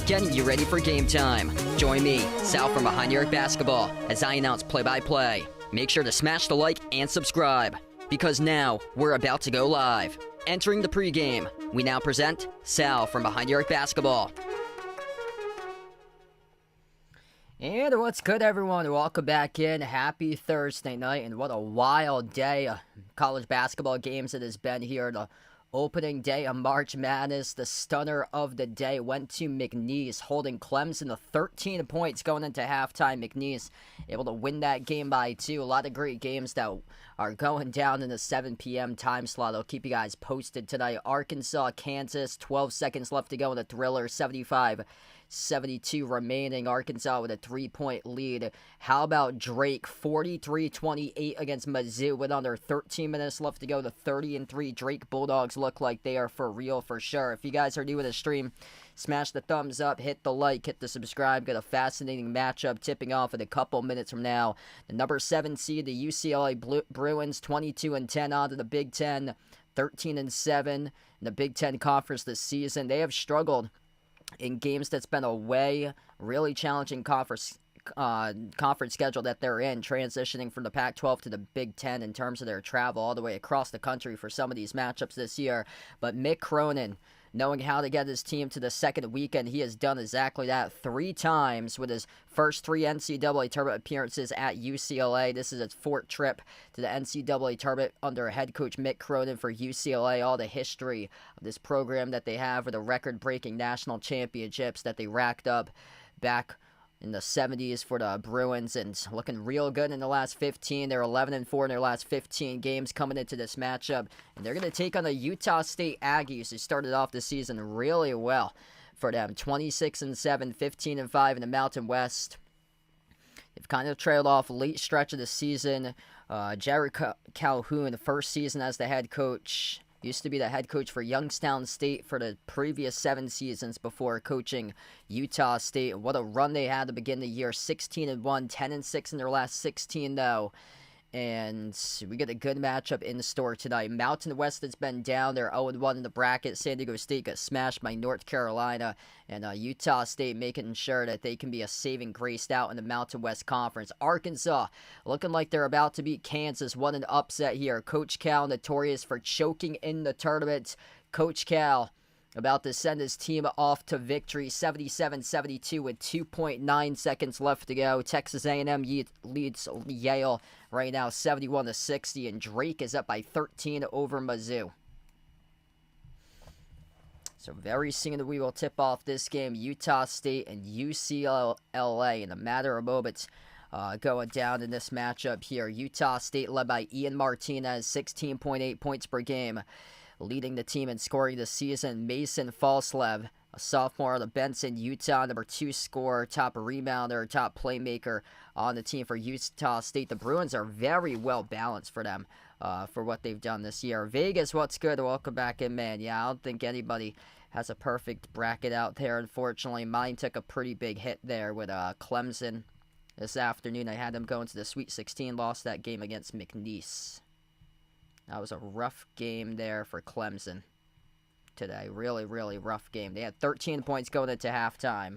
Getting you ready for game time. Join me, Sal from Behind the Arc Basketball, as I announce play-by-play. Make sure to smash the like and subscribe, because now we're about to go live. Entering the pregame, we now present Sal from Behind the Arc Basketball. And what's good, everyone? Welcome back in. Happy Thursday night, and what a wild day of college basketball games it has been here. The opening day of March Madness, the stunner of the day went to McNeese, holding Clemson to 13 points going into halftime. McNeese able to win that game by 2. A lot of great games that are going down in the 7 p.m. time slot. I'll keep you guys posted tonight. Arkansas, Kansas, 12 seconds left to go in the thriller, 75-72 remaining. Arkansas with a 3-point lead. How about Drake? 43-28 against Mizzou with under 13 minutes left to go. The 30-3 Drake Bulldogs look like they are for real for sure. If you guys are new to the stream, smash the thumbs up, hit the like, hit the subscribe. Got a fascinating matchup tipping off in a couple minutes from now. The number 7 seed, the UCLA Bruins, 22-10 on to the Big Ten, 13-7 in the Big Ten Conference this season. They have struggled in games that's been away, really challenging conference schedule that they're in, transitioning from the Pac-12 to the Big Ten in terms of their travel all the way across the country for some of these matchups this year. But Mick Cronin, knowing how to get his team to the second weekend, he has done exactly that 3 times with his first 3 NCAA tournament appearances at UCLA. This is his 4th trip to the NCAA tournament under head coach Mick Cronin for UCLA. All the history of this program that they have with the record-breaking national championships that they racked up back in the 70s for the Bruins, and looking real good in the last 15. They're 11-4 in their last 15 games coming into this matchup, and they're going to take on the Utah State Aggies, who started off the season really well for them. 26-7, 15-5 in the Mountain West. They've kind of trailed off late stretch of the season. Jared Calhoun, the first season as the head coach, used to be the head coach for Youngstown State for the previous 7 seasons before coaching Utah State. What a run they had to begin the year. 16-1, 10-6 in their last 16, though. And we get a good matchup in the store tonight. Mountain West has been down. They're 0-1 in the bracket. San Diego State got smashed by North Carolina. And Utah State making sure that they can be a saving grace out in the Mountain West Conference. Arkansas looking like they're about to beat Kansas. What an upset here. Coach Cal notorious for choking in the tournament. Coach Cal about to send his team off to victory, 77-72 with 2.9 seconds left to go. Texas A&M leads Yale right now, 71-60, and Drake is up by 13 over Mizzou. So very soon we will tip off this game, Utah State and UCLA, in a matter of moments. Going down in this matchup here. Utah State led by Ian Martinez, 16.8 points per game. Leading the team in scoring this season, Mason Falslev, a sophomore out of Benson, Utah, number 2 scorer, top rebounder, top playmaker on the team for Utah State. The Bruins are very well balanced for them, for what they've done this year. Vegas, what's good? Welcome back in, man. Yeah, I don't think anybody has a perfect bracket out there, unfortunately. Mine took a pretty big hit there with Clemson this afternoon. I had them go into the Sweet 16, lost that game against McNeese. That was a rough game there for Clemson today. Really, really rough game. They had 13 points going into halftime.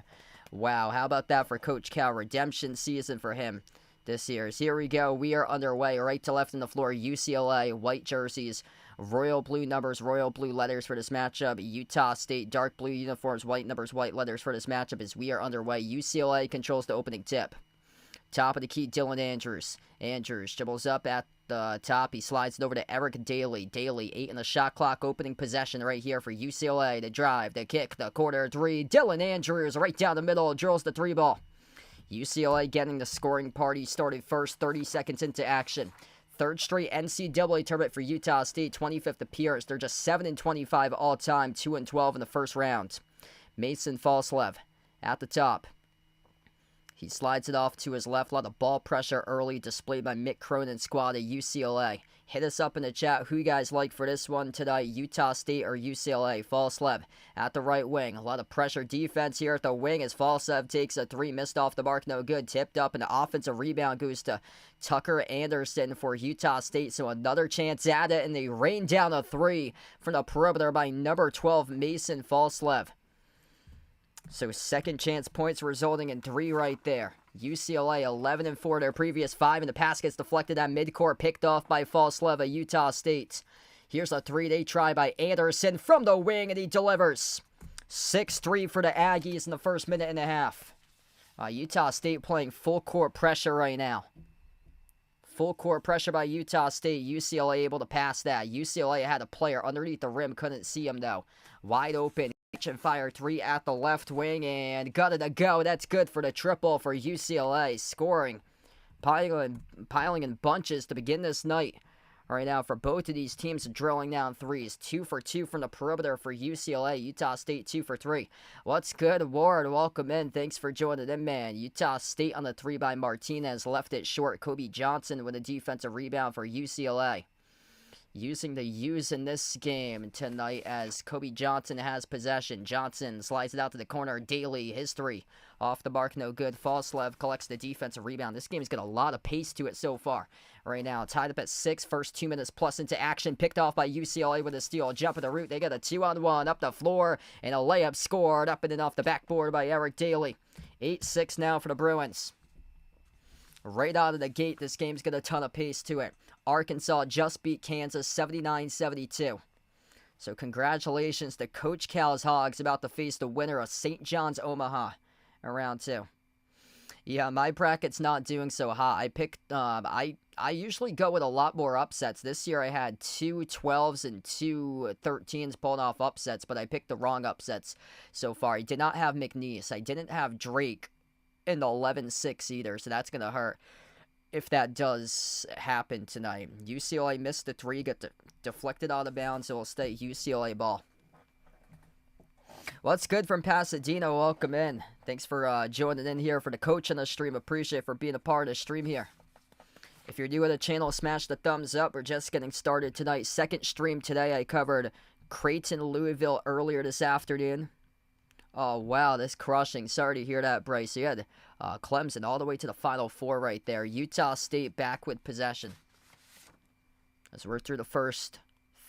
Wow, how about that for Coach Cal? Redemption season for him this year. So here we go. We are underway. Right to left on the floor, UCLA, white jerseys, royal blue numbers, royal blue letters for this matchup. Utah State, dark blue uniforms, white numbers, white letters for this matchup as we are underway. UCLA controls the opening tip. Top of the key, Dylan Andrews. Andrews dribbles up at the top. He slides it over to Eric Daly. Daly, 8 in the shot clock. Opening possession right here for UCLA. The drive, the kick, the corner 3. Dylan Andrews right down the middle. Drills the 3 ball. UCLA getting the scoring party started first. 30 seconds into action. Third straight NCAA tournament for Utah State, 25th appearance. They're just 7-25 all-time, 2-12 in the first round. Mason Falslev at the top. He slides it off to his left. A lot of ball pressure early displayed by Mick Cronin's squad at UCLA. Hit us up in the chat who you guys like for this one tonight, Utah State or UCLA. Falslev at the right wing. A lot of pressure defense here at the wing as Falslev takes a three, missed off the mark, no good. Tipped up, and the offensive rebound goes to Tucker Anderson for Utah State. So another chance at it, and they rain down a three from the perimeter by number 12, Mason Falslev. So second chance points resulting in three right there. UCLA 11-4 their previous 5, and the pass gets deflected at midcourt, picked off by Falslev at Utah State. Here's a three they try by Anderson from the wing, and he delivers. 6-3 for the Aggies in the first minute and a half. Utah State playing full court pressure right now. Full court pressure by Utah State. UCLA able to pass that. UCLA had a player underneath the rim, couldn't see him though. Wide open. And fire three at the left wing, and got it to go. That's good for the triple for UCLA. Scoring, piling in bunches to begin this night. Right now for both of these teams, drilling down threes. 2 for 2 from the perimeter for UCLA. Utah State 2 for 3. What's good, Ward? Welcome in. Thanks for joining in, man. Utah State on the 3 by Martinez. Left it short. Kobe Johnson with a defensive rebound for UCLA. Using the U's in this game tonight as Kobe Johnson has possession. Johnson slides it out to the corner. Daly, his three. Off the mark, no good. Falslev collects the defensive rebound. This game's got a lot of pace to it so far. Right now, tied up at 6. First 2 minutes plus into action. Picked off by UCLA with a steal. Jump at the root. They got a 2-on-1 up the floor. And a layup scored up and in off the backboard by Eric Daly. 8-6 now for the Bruins. Right out of the gate, this game's got a ton of pace to it. Arkansas just beat Kansas 79-72. So congratulations to Coach Cal's Hogs about to face the winner of St. John's Omaha in round 2. Yeah, my bracket's not doing so hot. I picked, I usually go with a lot more upsets. This year I had 2 12s and 2 13s pulling off upsets, but I picked the wrong upsets so far. I did not have McNeese. I didn't have Drake in the 11-6 either, so that's going to hurt if that does happen tonight. UCLA missed the 3, got deflected out of bounds. It will stay UCLA ball. What's good from Pasadena? Welcome in. Thanks for joining in here for the coach on the stream. Appreciate for being a part of the stream here. If you're new to the channel, smash the thumbs up. We're just getting started tonight. Second stream today. I covered Creighton, Louisville earlier this afternoon. Oh, wow, that's crushing. Sorry to hear that, Bryce. You had Clemson all the way to the Final Four right there. Utah State back with possession. As we're through the first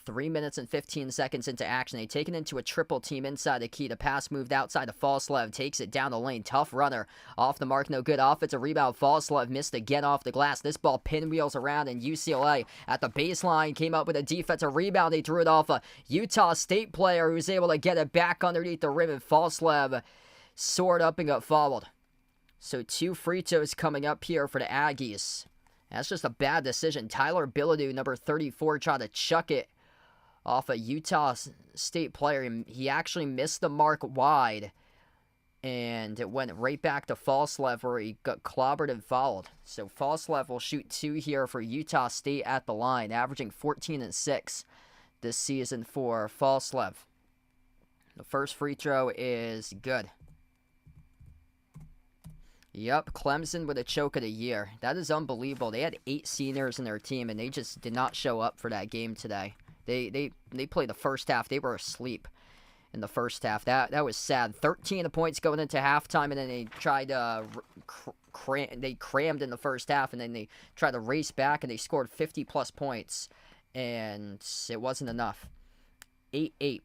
3 minutes and 15 seconds into action. They take it into a triple team inside the key. The pass moved outside to Falslev. Takes it down the lane. Tough runner. Off the mark, no good. Offensive rebound. Falslev missed again off the glass. This ball pinwheels around, and UCLA at the baseline came up with a defensive rebound. They threw it off a Utah State player who was able to get it back underneath the rim, and Falslev soared up and got fouled. So 2 free throws coming up here for the Aggies. That's just a bad decision. Tyler Bilodeau, number 34, tried to chuck it off a Utah State player. He actually missed the mark wide, and it went right back to Falslev where he got clobbered and fouled. So Falslev will shoot 2 here for Utah State at the line, averaging 14 and 6 this season for Falslev. The first free throw is good. Yep, Clemson with a choke of the year. That is unbelievable. They had 8 seniors in their team, and they just did not show up for that game today. They played the first half. They were asleep in the first half. That was sad. 13 points going into halftime, and then they tried to they crammed in the first half, and then they tried to race back, and they scored 50-plus points, and it wasn't enough. 8-8.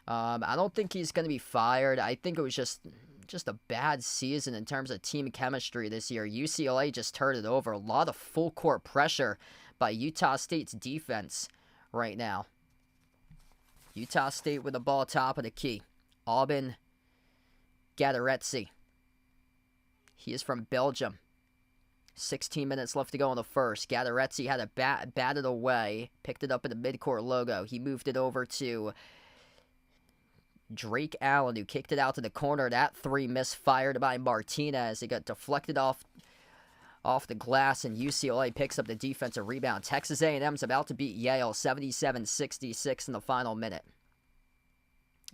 I don't think he's going to be fired. I think it was just a bad season in terms of team chemistry this year. UCLA just turned it over. A lot of full court pressure by Utah State's defense right now. Utah State with the ball top of the key. Aubin Gadaretse. He is from Belgium. 16 minutes left to go in the first. Gadaretse had it batted away. Picked it up in the midcourt logo. He moved it over to Drake Allen, who kicked it out to the corner. That 3 misfired by Martinez. It got deflected off off the glass, and UCLA picks up the defensive rebound. Texas A&M's about to beat Yale 77-66 in the final minute.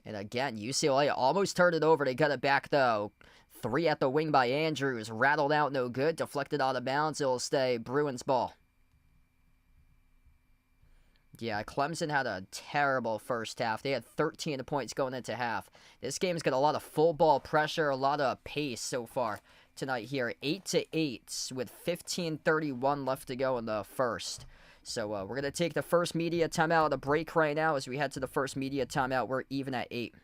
And again, UCLA almost turned it over. They got it back, though. 3 at the wing by Andrews. Rattled out, no good. Deflected out of bounds. It'll stay Bruins ball. Yeah, Clemson had a terrible first half. They had 13 points going into half. This game's got a lot of full ball pressure, a lot of pace so far tonight here. 8-8 with 15:31 left to go in the first. So we're going to take the first media timeout of the break right now. As we head to the first media timeout, we're even at 8.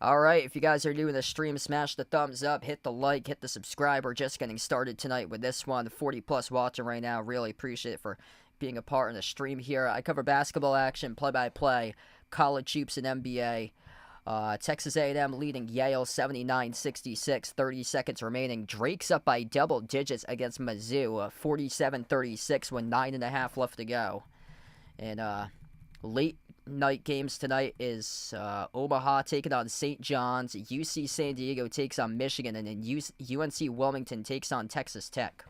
All right, if you guys are doing the stream, smash the thumbs up, hit the like, hit the subscribe. We're just getting started tonight with this one. 40+ watching right now. Really appreciate it for being a part in the stream here. I cover basketball action, play-by-play, college hoops, and NBA. Texas A&M leading Yale 79-66, 30 seconds remaining. Drake's up by double digits against Mizzou, 47-36 with 9.5 left to go. And late night games tonight is Omaha taking on St. John's, UC San Diego takes on Michigan, and then UNC Wilmington takes on Texas Tech.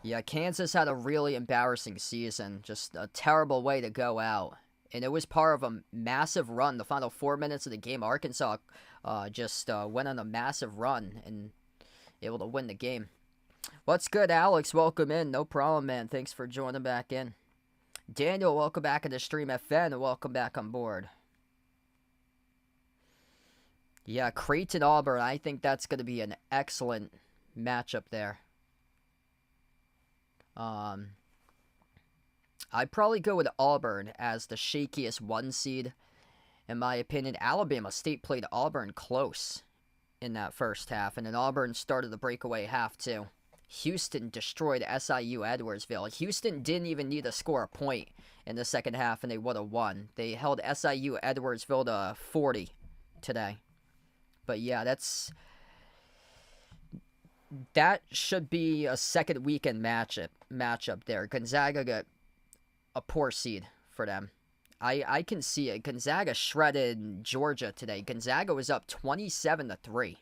Yeah, Kansas had a really embarrassing season, just a terrible way to go out. And it was part of a massive run. The final 4 minutes of the game, Arkansas just went on a massive run and able to win the game. What's good, Alex? Welcome in. No problem, man. Thanks for joining back in. Daniel, welcome back into Stream FN, and welcome back on board. Yeah, Creighton Auburn. I think that's going to be an excellent matchup there. I'd probably go with Auburn as the shakiest 1 seed. In my opinion, Alabama State played Auburn close in that first half, and then Auburn started the breakaway half too. Houston destroyed SIU Edwardsville. Houston didn't even need to score a point in the second half, and they would have won. They held SIU Edwardsville to 40 today. But yeah, that should be a second weekend matchup there. Gonzaga got a poor seed for them. I can see it. Gonzaga shredded Georgia today. Gonzaga was up 27-3.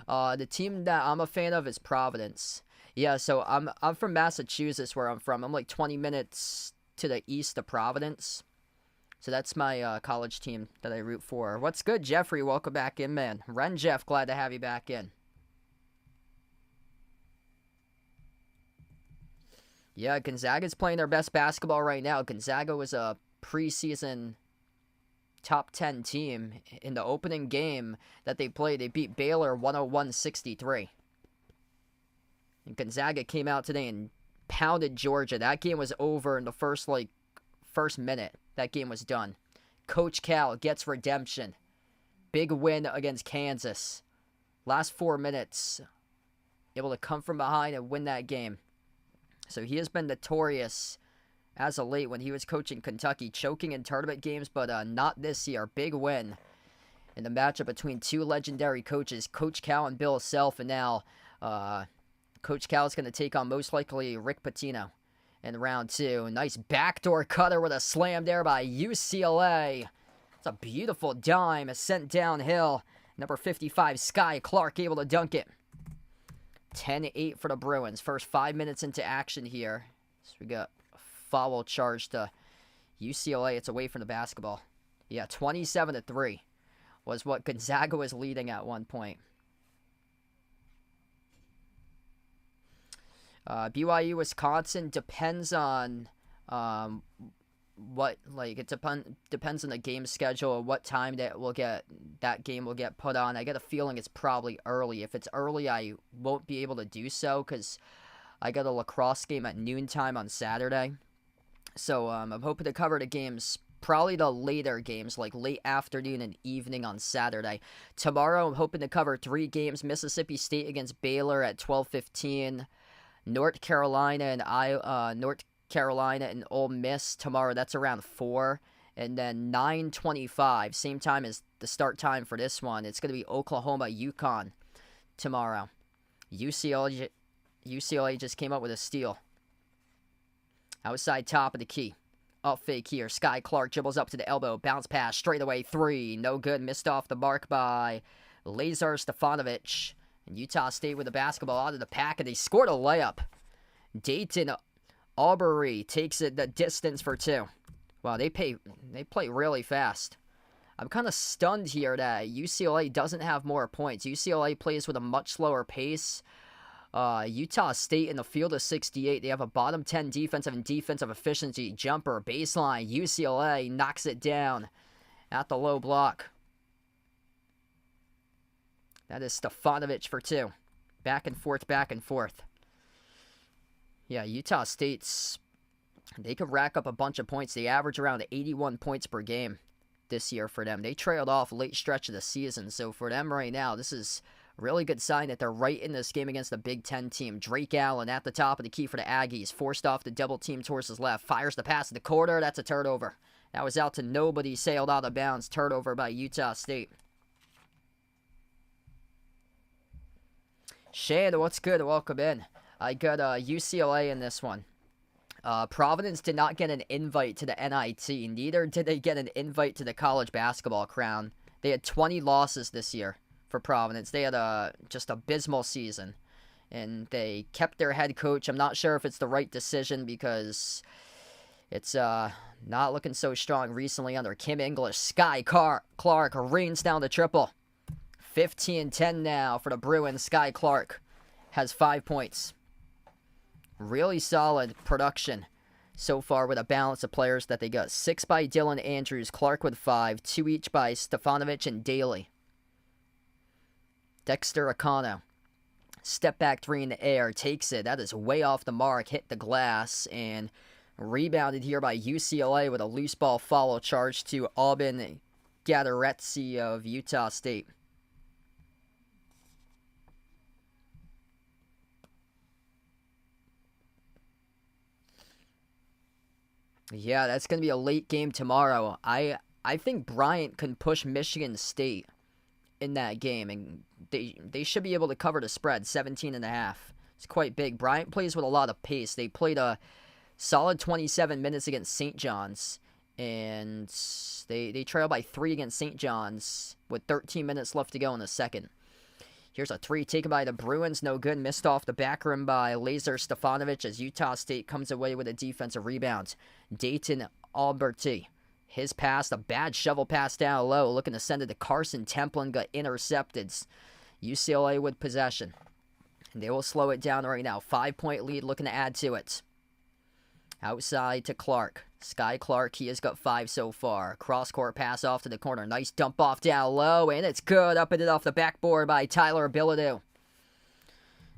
The team that I'm a fan of is Providence. Yeah, so I'm from Massachusetts, where I'm from. I'm like 20 minutes to the east of Providence. So that's my college team that I root for. What's good, Jeffrey? Welcome back in, man. Ren Jeff, glad to have you back in. Yeah, Gonzaga's playing their best basketball right now. Gonzaga was a preseason top 10 team. In the opening game that they played, they beat Baylor 101-63. And Gonzaga came out today and pounded Georgia. That game was over in the first minute. That game was done. Coach Cal gets redemption. Big win against Kansas. Last 4 minutes, able to come from behind and win that game. So he has been notorious as of late when he was coaching Kentucky, choking in tournament games, but not this year. Big win in the matchup between two legendary coaches, Coach Cal and Bill Self, and now Coach Cal is going to take on most likely Rick Pitino in round 2. Nice backdoor cutter with a slam there by UCLA. It's a beautiful dime sent downhill. Number 55, Sky Clark, able to dunk it. 10-8 for the Bruins. First 5 minutes into action here. So we got a foul charge to UCLA. It's away from the basketball. Yeah, 27-3 was what Gonzaga was leading at one point. BYU, Wisconsin depends on depends on the game schedule, what time that game will get put on. I get a feeling it's probably early. If it's early, I won't be able to do so because I got a lacrosse game at noontime on Saturday. So I'm hoping to cover the games, probably the later games, like late afternoon and evening on Saturday. Tomorrow, I'm hoping to cover 3 games. Mississippi State against Baylor at 12:15. North Carolina and Ole Miss tomorrow. That's around 4. And then 9:25, same time as the start time for this one. It's going to be Oklahoma, UConn tomorrow. UCLA just came up with a steal. Outside top of the key. Up fake here. Sky Clark dribbles up to the elbow. Bounce pass. Straightaway 3. No good. Missed off the mark by Lazar Stefanovic. And Utah State with the basketball out of the pack. And they scored a layup. Dayton Aubrey takes it the distance for 2. Wow, they play really fast. I'm kind of stunned here that UCLA doesn't have more points. UCLA plays with a much slower pace. Utah State in the field of 68. They have a bottom 10 defensive and defensive efficiency. Jumper, baseline. UCLA knocks it down at the low block. That is Stefanovic for 2. Back and forth, back and forth. Yeah, Utah State's... They could rack up a bunch of points. They average around 81 points per game this year for them. They trailed off late stretch of the season. So for them right now, this is a really good sign that they're right in this game against the Big Ten team. Drake Allen at the top of the key for the Aggies. Forced off the double team towards his left. Fires the pass to the corner. That's a turnover. That was out to nobody. Sailed out of bounds. Turnover by Utah State. Shane, what's good? Welcome in. I got UCLA in this one. Providence did not get an invite to the NIT. Neither did they get an invite to the college basketball crown. They had 20 losses this year for Providence. They had a just abysmal season. And they kept their head coach. I'm not sure if it's the right decision because it's not looking so strong recently under Kim English. Sky Clark rains down the triple. 15-10 now for the Bruins. Sky Clark has 5 points. Really solid production so far with a balance of players that they got. 6 by Dylan Andrews, Clark with 5, 2 each by Stefanovic and Daly. Dexter Akano, step back 3 in the air, takes it. That is way off the mark, hit the glass, and rebounded here by UCLA with a loose ball follow charge to Aubin Gadarezzi of Utah State. Yeah, that's going to be a late game tomorrow. I think Bryant can push Michigan State in that game, and they should be able to cover the spread, 17.5. It's quite big. Bryant plays with a lot of pace. They played a solid 27 minutes against St. John's, and they trail by 3 against St. John's with 13 minutes left to go in the second. Here's a 3 taken by the Bruins. No good. Missed off the back rim by Lazar Stefanovic as Utah State comes away with a defensive rebound. Dayton Alberti. His pass, a bad shovel pass down low. Looking to send it to Carson Templin. Got intercepted. UCLA with possession. And they will slow it down right now. 5-point lead looking to add to it. Outside to Clark. Sky Clark, he has got 5 so far. Cross-court pass off to the corner. Nice dump off down low, and it's good. Up and it off the backboard by Tyler Bilodeau.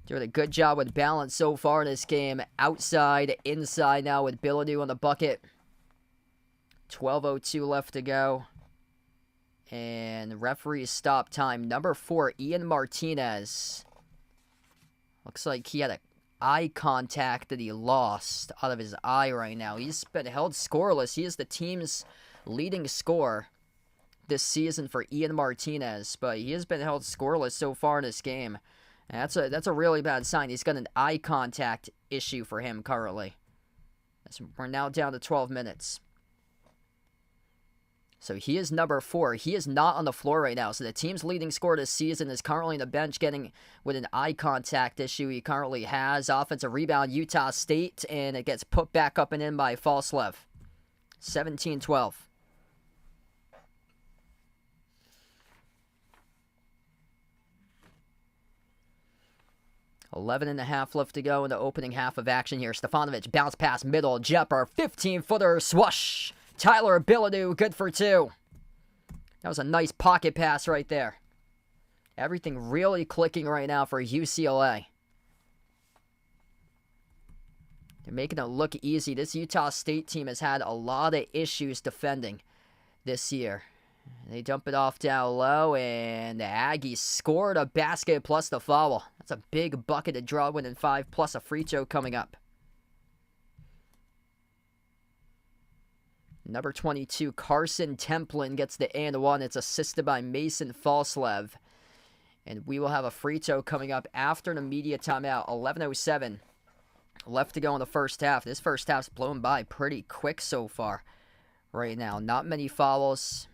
Doing a good job with balance so far in this game. Outside, inside now with Bilodeau on the bucket. 12:02 left to go. And referees stop time. Number 4, Ian Martinez. Looks like he had a eye contact that he lost out of his eye right now. He's been held scoreless. He is the team's leading scorer this season for Ian Martinez, but he has been held scoreless so far in this game. And that's a really bad sign. He's got an eye contact issue for him currently. We're now down to 12 minutes. So he is number 4. He is not on the floor right now. So the team's leading scorer this season is currently on the bench getting with an eye contact issue he currently has. Offensive rebound, Utah State, and it gets put back up and in by Falslev. 17-12. $11.5 left to go in the opening half of action here. Stefanovic, bounce pass, middle, jumper, 15-footer, swoosh. Tyler Bilodeau, good for 2. That was a nice pocket pass right there. Everything really clicking right now for UCLA. They're making it look easy. This Utah State team has had a lot of issues defending this year. They dump it off down low, and the Aggies scored a basket plus the foul. That's a big bucket to draw within 5, plus a free throw coming up. Number 22, Carson Templin gets the and 1. It's assisted by Mason Falslev. And we will have a free throw coming up after the media timeout. 11:07 left to go in the first half. This first half's blown by pretty quick so far right now. Not many fouls.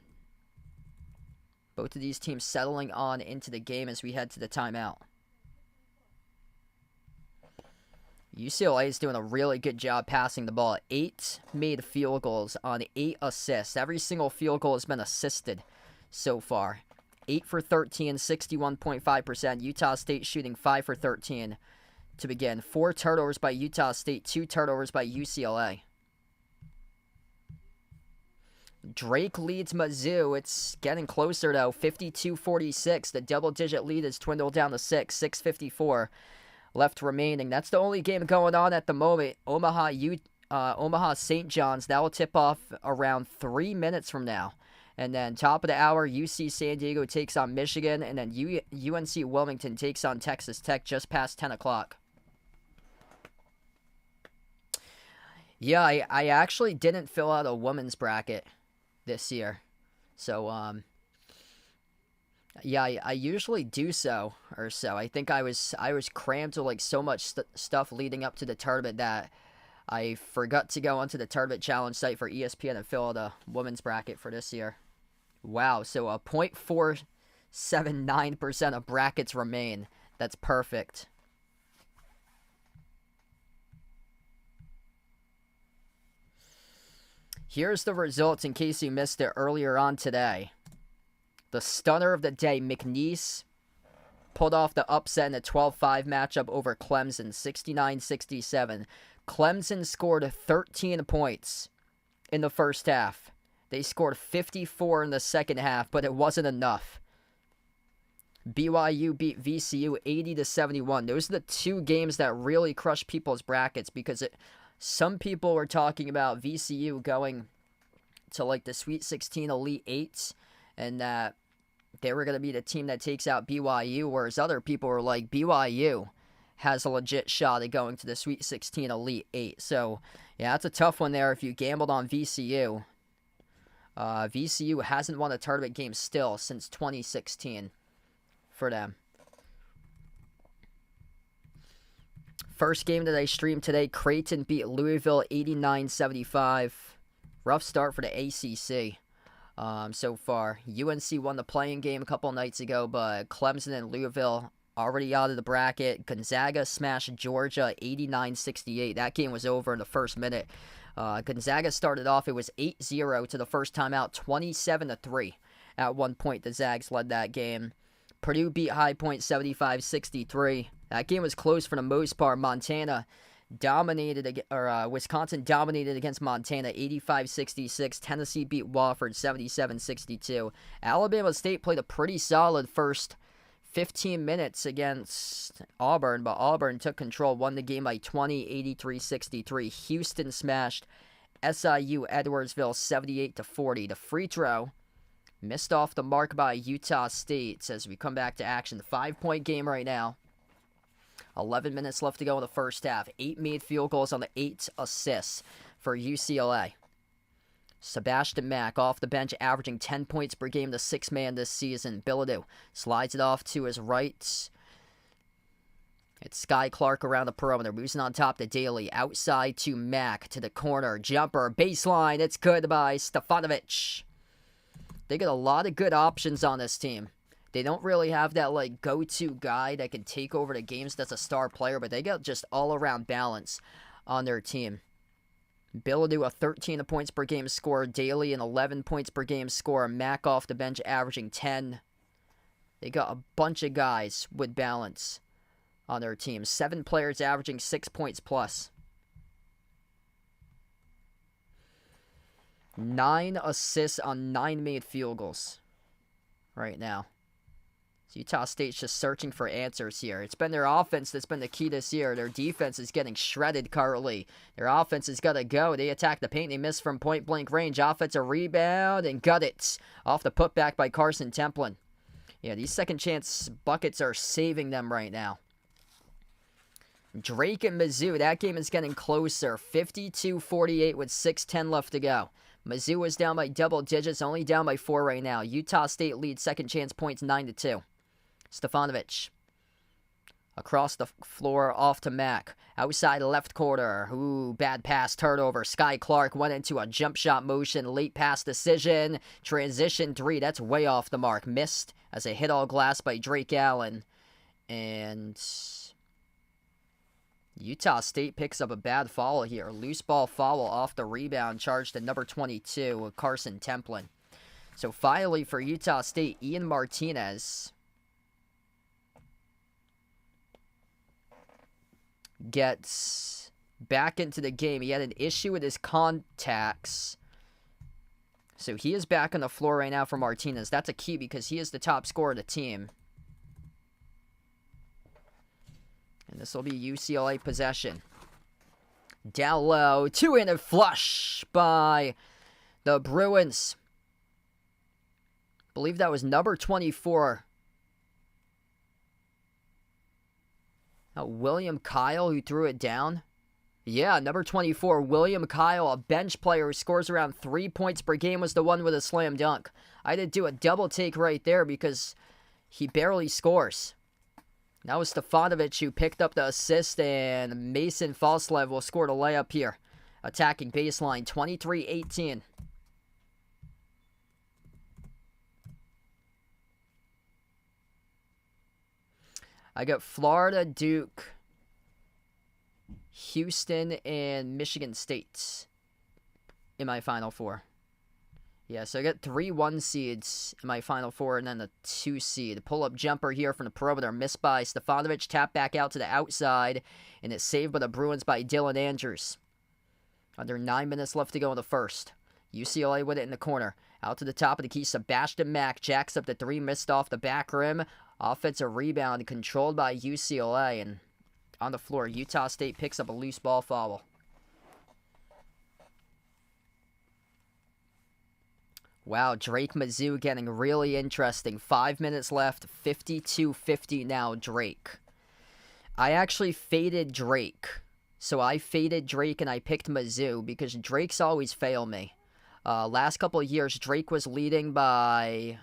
Both of these teams settling on into the game as we head to the timeout. UCLA is doing a really good job passing the ball. 8 made field goals on 8 assists. Every single field goal has been assisted so far. 8 for 13, 61.5%. Utah State shooting 5 for 13 to begin. 4 turnovers by Utah State, 2 turnovers by UCLA. Drake leads Mizzou. It's getting closer, though. 52-46. The double-digit lead has dwindled down to 6. 6:54 left remaining. That's the only game going on at the moment. Omaha St. John's. That will tip off around 3 minutes from now. And then top of the hour, UC San Diego takes on Michigan. And then UNC Wilmington takes on Texas Tech just past 10 o'clock. Yeah, I actually didn't fill out a women's bracket this year. So, yeah, I usually do so. I think I was crammed with like so much stuff leading up to the tournament that I forgot to go onto the tournament challenge site for ESPN and fill out a women's bracket for this year. Wow, so 0.479% of brackets remain. That's perfect. Here's the results in case you missed it earlier on today. The stunner of the day, McNeese, pulled off the upset in a 12-5 matchup over Clemson, 69-67. Clemson scored 13 points in the first half. They scored 54 in the second half, but it wasn't enough. BYU beat VCU 80-71. Those are the 2 games that really crushed people's brackets because some people were talking about VCU going to like the Sweet 16 Elite Eights and that they were going to be the team that takes out BYU, whereas other people were like, BYU has a legit shot at going to the Sweet 16 Elite 8. So, yeah, that's a tough one there if you gambled on VCU. VCU hasn't won a tournament game still since 2016 for them. First game that I streamed today, Creighton beat Louisville 89-75. Rough start for the ACC so far. UNC won the playing game a couple nights ago, but Clemson and Louisville already out of the bracket. Gonzaga smashed Georgia 89-68. That game was over in the first minute. Gonzaga started off, it was 8-0 to the first time out, 27-3. At one point, the Zags led that game. Purdue beat High Point 75-63. That game was close for the most part. Wisconsin dominated against Montana 85-66. Tennessee beat Wofford 77-62. Alabama State played a pretty solid first 15 minutes against Auburn, but Auburn took control, won the game by 20, 83-63. Houston smashed SIU Edwardsville 78-40. The free throw missed off the mark by Utah State as we come back to action. The 5-point game right now. 11 minutes left to go in the first half. 8 made field goals on the 8 assists for UCLA. Sebastian Mack off the bench, averaging 10 points per game, the 6th man this season. Bilodeau slides it off to his right. It's Sky Clark around the perimeter, moves on top to Daly. Outside to Mack, to the corner. Jumper, baseline, it's good by Stefanovic. They got a lot of good options on this team. They don't really have that like go-to guy that can take over the games that's a star player, but they got just all-around balance on their team. Bilodeau, a 13 points per game scorer. Daly, an 11 points per game scorer. Mack off the bench, averaging 10. They got a bunch of guys with balance on their team. 7 players averaging 6 points plus. 9 assists on 9 made field goals right now. So Utah State's just searching for answers here. It's been their offense that's been the key this year. Their defense is getting shredded currently. Their offense has got to go. They attack the paint. They miss from point-blank range. Offensive rebound and got it. Off the putback by Carson Templin. Yeah, these second-chance buckets are saving them right now. Drake and Mizzou. That game is getting closer. 52-48 with 6:10 left to go. Mizzou is down by double digits, only down by 4 right now. Utah State leads second-chance points 9-2. Stefanovic Across the floor, off to Mack. Outside left corner. Ooh, bad pass, turnover. Sky Clark went into a jump shot motion. Late pass decision. Transition 3. That's way off the mark. Missed as a hit all glass by Drake Allen. And Utah State picks up a bad foul here. Loose ball foul off the rebound. Charged to number 22, Carson Templin. So finally for Utah State, Ian Martinez gets back into the game. He had an issue with his contacts. So he is back on the floor right now for Martinez. That's a key because he is the top scorer of the team. And this will be UCLA possession. Down low, two-handed flush by the Bruins. Believe that was number 24. William Kyle who threw it down. Yeah, number 24, William Kyle, a bench player who scores around 3 points per game, was the one with a slam dunk. I had to do a double take right there because he barely scores. That was Stefanovic who picked up the assist, and Mason Falslev will score the layup here. Attacking baseline, 23-18. I got Florida, Duke, Houston, and Michigan State in my Final Four. Yeah, so I got 3 1 seeds in my Final Four and then a 2 seed. Pull-up jumper here from the perimeter. Missed by Stefanovic. Tap back out to the outside. And it's saved by the Bruins by Dylan Andrews. Under 9 minutes left to go in the first. UCLA with it in the corner. Out to the top of the key. Sebastian Mack jacks up the 3. Missed off the back rim. Offensive rebound controlled by UCLA. And on the floor, Utah State picks up a loose ball foul. Wow, Drake Mizzou getting really interesting. 5 minutes left, 52-50 now, Drake. I actually faded Drake. So I faded Drake and I picked Mizzou because Drake's always failed me. Last couple of years, Drake was leading by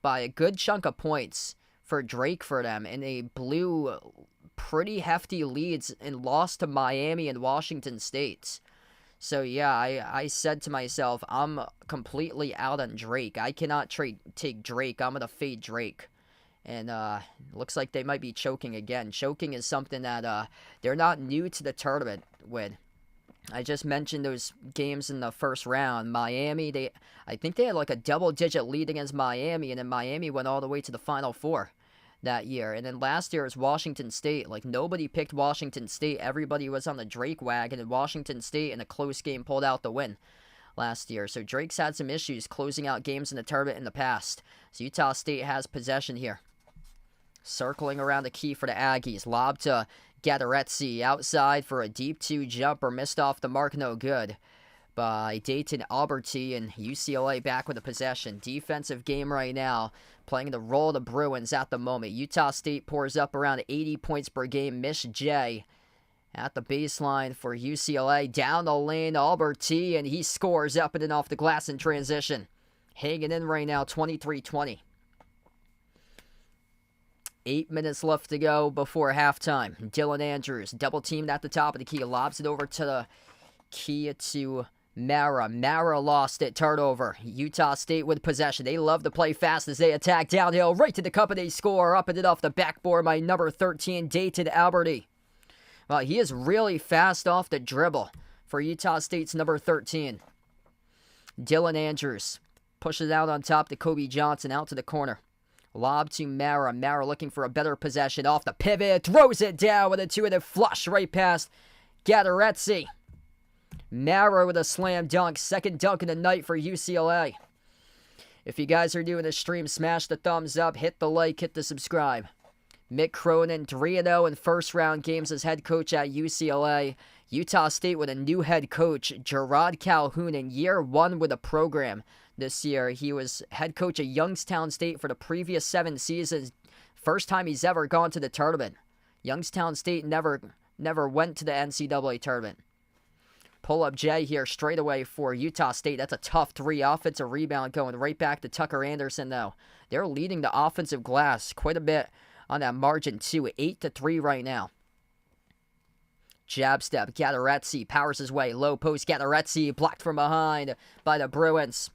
a good chunk of points for Drake for them. And they blew pretty hefty leads and lost to Miami and Washington State. So, yeah, I said to myself, I'm completely out on Drake. I cannot take Drake. I'm going to fade Drake. And looks like they might be choking again. Choking is something that they're not new to the tournament with. I just mentioned those games in the first round. Miami, I think they had like a double-digit lead against Miami, and then Miami went all the way to the Final Four that year. And then last year was Washington State. Like, nobody picked Washington State. Everybody was on the Drake wagon, and Washington State in a close game pulled out the win last year. So Drake's had some issues closing out games in the tournament in the past. So Utah State has possession here. Circling around the key for the Aggies. Lob to Gadaretse outside for a deep 2 jumper. Missed off the mark, no good. By Dayton Alberti, and UCLA back with the possession. Defensive game right now, playing the role of the Bruins at the moment. Utah State pours up around 80 points per game. Miss J at the baseline for UCLA. Down the lane, Alberti, and he scores up and in off the glass in transition. Hanging in right now, 23-20. 8 minutes left to go before halftime. Dylan Andrews, double teamed at the top of the key. Lobs it over to the key to Mara. Mara lost it. Turnover. Utah State with possession. They love to play fast as they attack downhill. Right to the cup and they score. Up and in off the backboard by number 13, Dayton Alberti. Well, he is really fast off the dribble for Utah State's number 13. Dylan Andrews pushes out on top to Kobe Johnson out to the corner. Lob to Mara. Mara looking for a better possession. Off the pivot. Throws it down with a 2-handed flush right past Gadaretse. Mara with a slam dunk. Second dunk of the night for UCLA. If you guys are doing the stream, smash the thumbs up. Hit the like. Hit the subscribe. Mick Cronin, 3-0 in first-round games as head coach at UCLA. Utah State with a new head coach, Gerard Calhoun, in year 1 with the program. This year, he was head coach at Youngstown State for the previous 7 seasons. First time he's ever gone to the tournament. Youngstown State never went to the NCAA tournament. Pull-up J here straight away for Utah State. That's a tough 3. Offensive rebound going right back to Tucker Anderson, though. They're leading the offensive glass quite a bit on that margin too, 8-3 right now. Jab step, Gatoretsy powers his way, low post, Gatoretsy blocked from behind by the Bruins.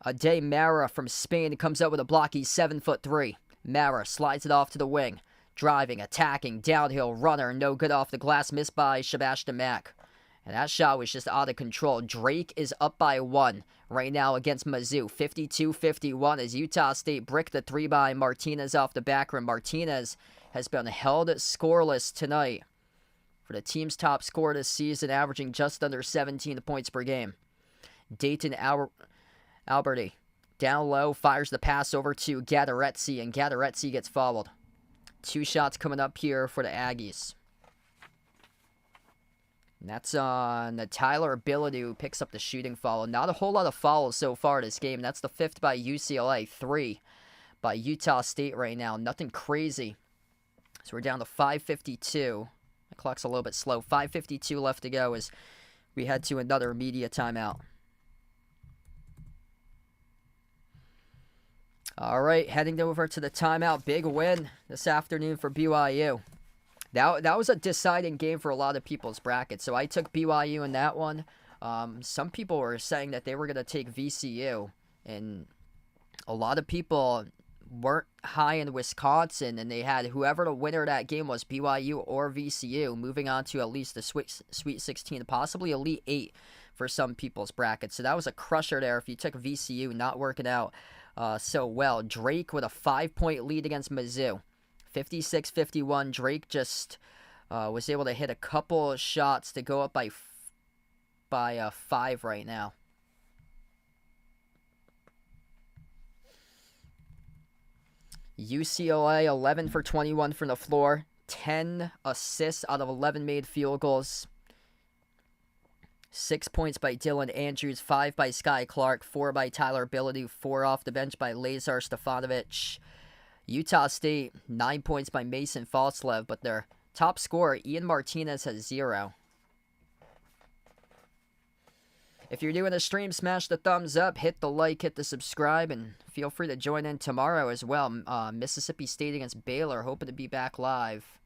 Ade Mara from Spain comes out with a block. He's 7'3". Mara slides it off to the wing. Driving, attacking, downhill runner, no good off the glass, missed by Sebastian Mack. And that shot was just out of control. Drake is up by 1 right now against Mizzou. 52-51 as Utah State bricked the 3 by Martinez off the back rim. Martinez has been held scoreless tonight for the team's top scorer this season, averaging just under 17 points per game. Dayton Alberti down low, fires the pass over to Gatoretsy, and Gatoretsy gets fouled. 2 shots coming up here for the Aggies. And that's on Tyler Ability, who picks up the shooting foul. Not a whole lot of fouls so far this game. That's the 5th by UCLA, 3 by Utah State right now. Nothing crazy. So we're down to 5:52. The clock's a little bit slow. 5:52 left to go as we head to another media timeout. All right, heading over to the timeout. Big win this afternoon for BYU. That was a deciding game for a lot of people's brackets. So I took BYU in that one. Some people were saying that they were going to take VCU. And a lot of people weren't high in Wisconsin. And they had whoever the winner of that game was, BYU or VCU, moving on to at least the Sweet 16, possibly Elite 8 for some people's brackets. So that was a crusher there if you took VCU, not working out so well. Drake with a 5-point lead against Mizzou. 56-51. Drake just was able to hit a couple shots to go up by 5 right now. UCLA 11 for 21 from the floor. 10 assists out of 11 made field goals. 6 points by Dylan Andrews, 5 by Sky Clark, 4 by Tyler Ability, 4 off the bench by Lazar Stefanovic. Utah State, 9 points by Mason Falslev, but their top scorer, Ian Martinez, has 0. If you're doing a stream, smash the thumbs up, hit the like, hit the subscribe, and feel free to join in tomorrow as well. Mississippi State against Baylor, hoping to be back live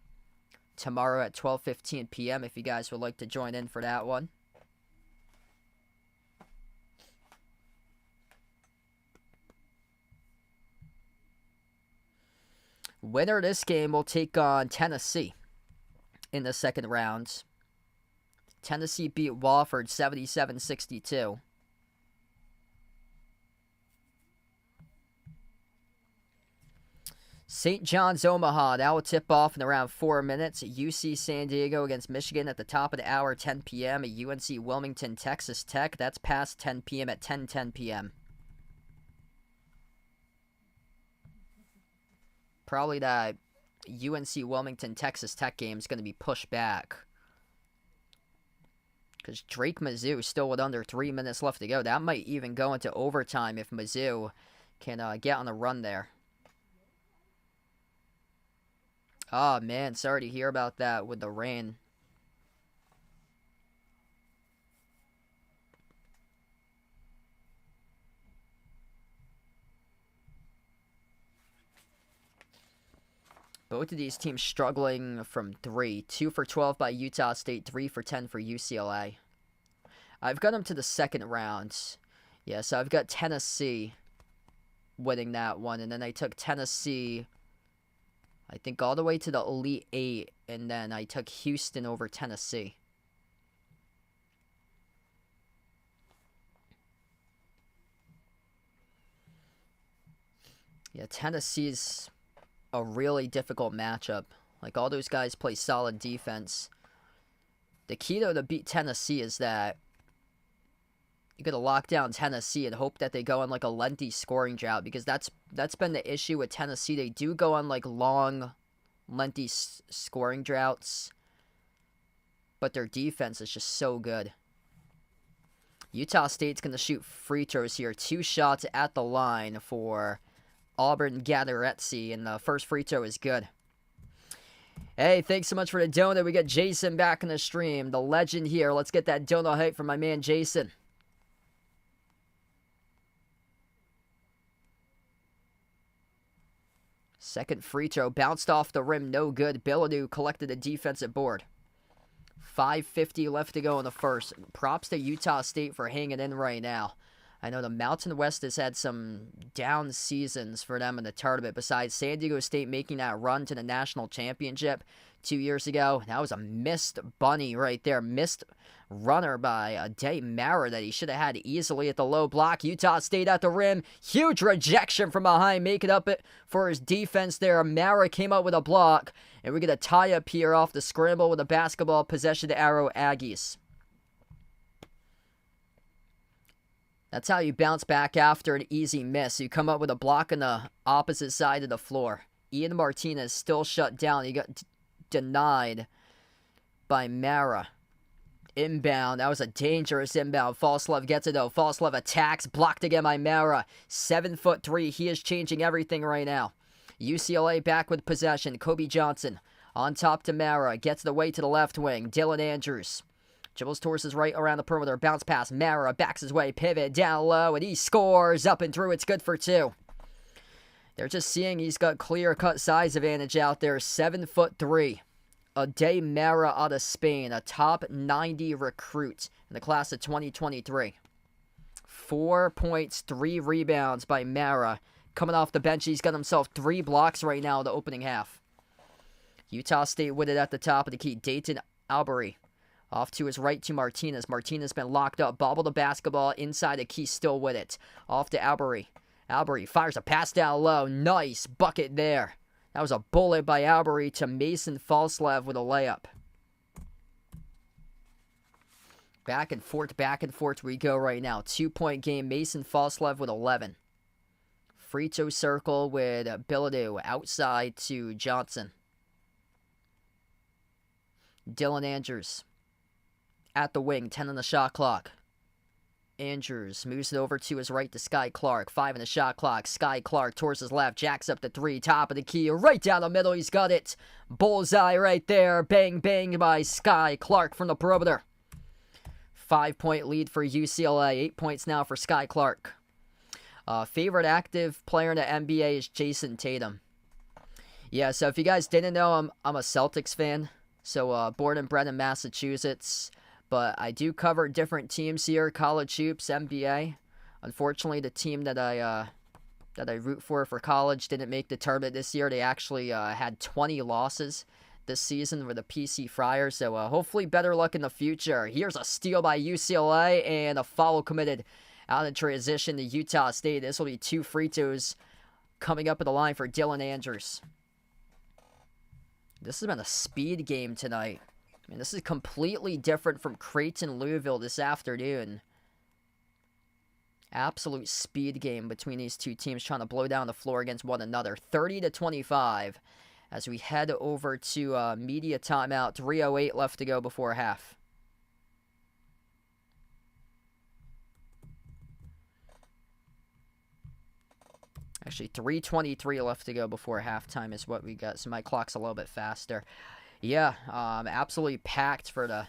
tomorrow at 12:15 p.m. if you guys would like to join in for that one. Winner of this game will take on Tennessee in the second round. Tennessee beat Wofford 77-62. St. John's Omaha, that will tip off in around 4 minutes. UC San Diego against Michigan at the top of the hour, 10 p.m. At UNC Wilmington, Texas Tech, that's past 10 p.m. at 10:10 p.m. Probably that UNC Wilmington Texas Tech game is going to be pushed back. Because Drake Mizzou still with under 3 minutes left to go. That might even go into overtime if Mizzou can get on a run there. Oh, man. Sorry to hear about that with the rain. Both of these teams struggling from 3. 2 for 12 by Utah State, 3 for 10 for UCLA. I've got them to the second round. Yeah, so I've got Tennessee winning that one. And then I took Tennessee, I think, all the way to the Elite 8. And then I took Houston over Tennessee. Yeah, Tennessee's a really difficult matchup. Like, all those guys play solid defense. The key, though, to beat Tennessee is that you got to lock down Tennessee and hope that they go on, like, a lengthy scoring drought, because that's been the issue with Tennessee. They do go on, like, long, lengthy scoring droughts, but their defense is just so good. Utah State's going to shoot free throws here. 2 shots at the line for Auburn Gatoretsy, and the first free throw is good. Hey, thanks so much for the donut. We got Jason back in the stream, the legend here. Let's get that donut hype from my man Jason. Second free throw bounced off the rim, no good. Bilodeau collected a defensive board. 5:50 left to go in the first. Props to Utah State for hanging in right now. I know the Mountain West has had some down seasons for them in the tournament. Besides San Diego State making that run to the national championship 2 years ago, that was a missed bunny right there. Missed runner by Day Mara that he should have had easily at the low block. Utah State at the rim. Huge rejection from behind, making up it for his defense there. Mara came up with a block, and we get a tie-up here off the scramble with a basketball possession arrow, Aggies. That's how you bounce back after an easy miss. You come up with a block on the opposite side of the floor. Ian Martinez still shut down. He got denied by Mara. Inbound. That was a dangerous inbound. Falslove gets it though. Falslove attacks. Blocked again by Mara. 7'3". He is changing everything right now. UCLA back with possession. Kobe Johnson on top to Mara. Gets the way to the left wing. Dylan Andrews. Dribbles towards his right around the perimeter. Bounce pass. Mara backs his way. Pivot down low. And he scores up and through. It's good for 2. They're just seeing he's got clear-cut size advantage out there. 7'3". Day Mara out of Spain. A top 90 recruit in the class of 2023. 4 points, 3 rebounds by Mara. Coming off the bench, he's got himself 3 blocks right now in the opening half. Utah State with it at the top of the key. Dayton Albury. Off to his right to Martinez. Martinez been locked up. Bobble the basketball inside the key, still with it. Off to Albury. Albury fires a pass down low. Nice bucket there. That was a bullet by Albury to Mason Falslove with a layup. Back and forth we go right now. 2-point game. Mason Falslove with 11. Free throw circle with Bilodeau outside to Johnson. Dylan Andrews at the wing, 10 on the shot clock. Andrews moves it over to his right to Sky Clark. 5 on the shot clock. Sky Clark towards his left. Jacks up the 3. Top of the key. Right down the middle. He's got it. Bullseye right there. Bang, bang by Sky Clark from the perimeter. 5-point lead for UCLA. 8 points now for Sky Clark. Favorite active player in the NBA is Jason Tatum. Yeah, so if you guys didn't know, I'm a Celtics fan. So born and bred in Massachusetts. But I do cover different teams here, college hoops, NBA. Unfortunately, the team that I root for college didn't make the tournament this year. They actually had 20 losses this season with the PC Friars. So hopefully better luck in the future. Here's a steal by UCLA and a foul committed out in transition to Utah State. This will be 2 free throws coming up at the line for Dylan Andrews. This has been a speed game tonight. I mean, this is completely different from Creighton Louisville this afternoon. Absolute speed game between these two teams trying to blow down the floor against one another. 30-25 as we head over to media timeout. 3:08 left to go before half. Actually, 3:23 left to go before halftime is what we got, so my clock's a little bit faster. Yeah, absolutely packed for the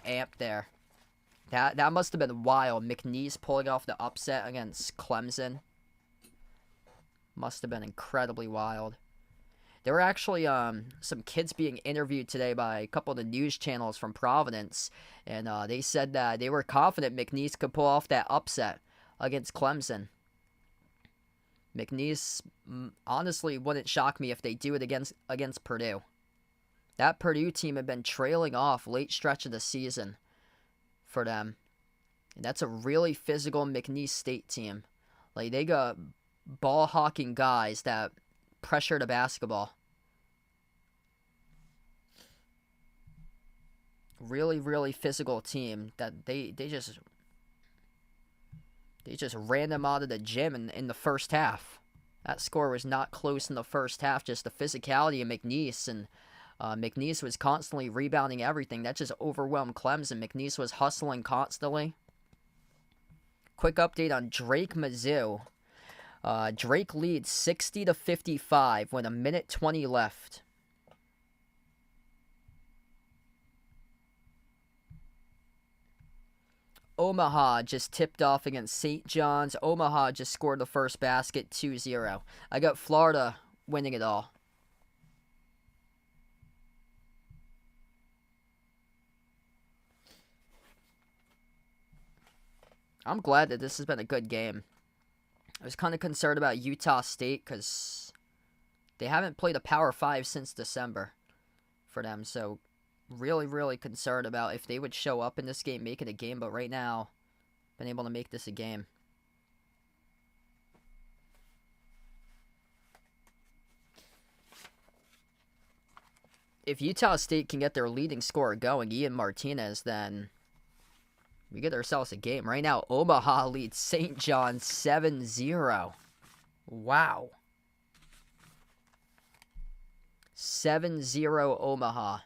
amp there. That must have been wild. McNeese pulling off the upset against Clemson. Must have been incredibly wild. There were actually some kids being interviewed today by a couple of the news channels from Providence, and they said that they were confident McNeese could pull off that upset against Clemson. McNeese honestly wouldn't shock me if they do it against Purdue. That Purdue team had been trailing off late stretch of the season for them. And that's a really physical McNeese State team. Like, they got ball-hawking guys that pressure the basketball. Really, really physical team that they just ran them out of the gym in the first half. That score was not close in the first half, just the physicality of McNeese, and McNeese was constantly rebounding everything. That just overwhelmed Clemson. McNeese was hustling constantly. Quick update on Drake Mizzou. Drake leads 60-55 with 1:20 left. Omaha just tipped off against St. John's. Omaha just scored the first basket, 2-0. I got Florida winning it all. I'm glad that this has been a good game. I was kind of concerned about Utah State because they haven't played a Power 5 since December for them. So really, really concerned about if they would show up in this game, make it a game. But right now, been able to make this a game. If Utah State can get their leading scorer going, Ian Martinez, then we get ourselves a game. Right now, Omaha leads St. John 7-0. Wow. 7-0 Omaha.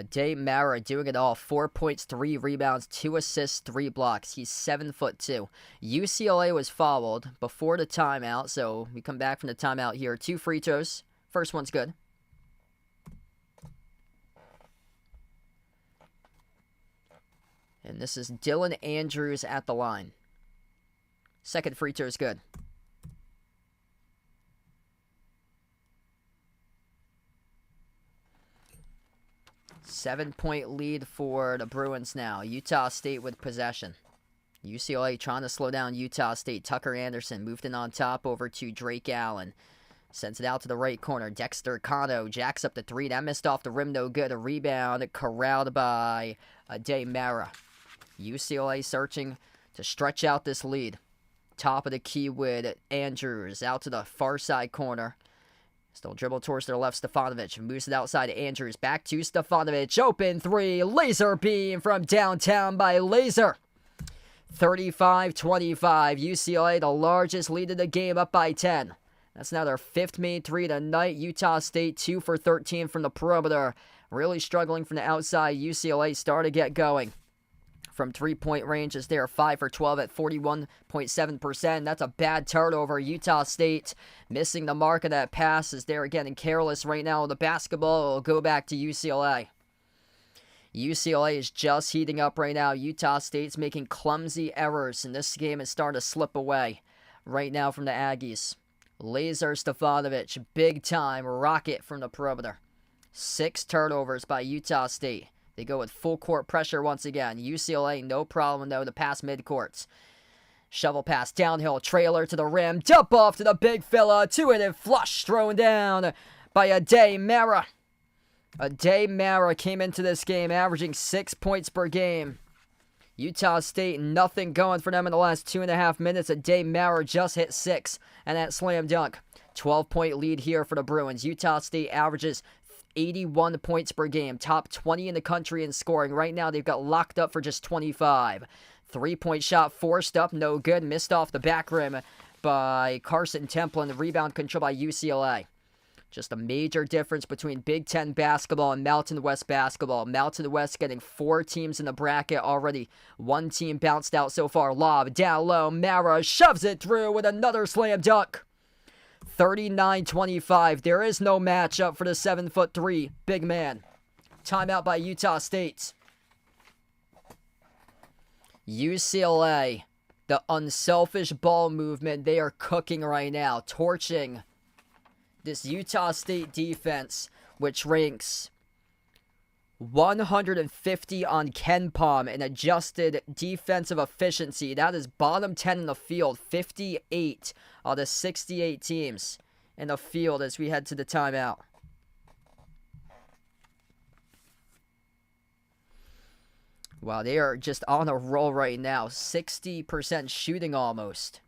Day Mara doing it all. 4 points, 3 rebounds, 2 assists, 3 blocks. He's 7'2". UCLA was fouled before the timeout, so we come back from the timeout here. 2 free throws. First one's good. And this is Dylan Andrews at the line. Second free throw is good. Seven-point lead for the Bruins now. Utah State with possession. UCLA trying to slow down Utah State. Tucker Anderson moved in on top over to Drake Allen. Sends it out to the right corner. Dexter Cano jacks up the 3. That missed off the rim, no good. A rebound corralled by Day Mara. UCLA searching to stretch out this lead. Top of the key with Andrews out to the far side corner. Still dribble towards their left, Stefanovic moves it outside to Andrews. Back to Stefanovic. Open 3. Laser beam from downtown by Laser. 35-25. UCLA, the largest lead of the game, up by 10. That's now their 5th made 3 tonight. Utah State 2 for 13 from the perimeter. Really struggling from the outside. UCLA starting to get going. From 3-point range as they are 5 for 12 at 41.7%. That's a bad turnover. Utah State missing the mark of that pass as they're getting careless right now. The basketball will go back to UCLA. UCLA is just heating up right now. Utah State's making clumsy errors, and this game is starting to slip away right now from the Aggies. Laser Stefanovic, big time rocket from the perimeter. 6 turnovers by Utah State. They go with full court pressure once again. UCLA, no problem though, to pass midcourts. Shovel pass, downhill, trailer to the rim, dump off to the big fella, 2-handed flush thrown down by Day Mara. Day Mara came into this game averaging 6 points per game. Utah State, nothing going for them in the last 2.5 minutes. Day Mara just hit 6, and that slam dunk. 12-point lead here for the Bruins. Utah State averages 81 points per game, top 20 in the country in scoring. Right now, they've got locked up for just 25. 3-point shot forced up, no good. Missed off the back rim by Carson Templin. The rebound control by UCLA. Just a major difference between Big Ten basketball and Mountain West basketball. Mountain West getting 4 teams in the bracket already. 1 team bounced out so far. Lob down low. Mara shoves it through with another slam dunk. 39-25. There is no matchup for the 7'3" big man. Timeout by Utah State. UCLA, the unselfish ball movement, they are cooking right now, torching this Utah State defense, which ranks 150 on KenPom in adjusted defensive efficiency. That is bottom 10 in the field. 58 of the 68 teams in the field as we head to the timeout. Wow, they are just on a roll right now. 60% shooting almost.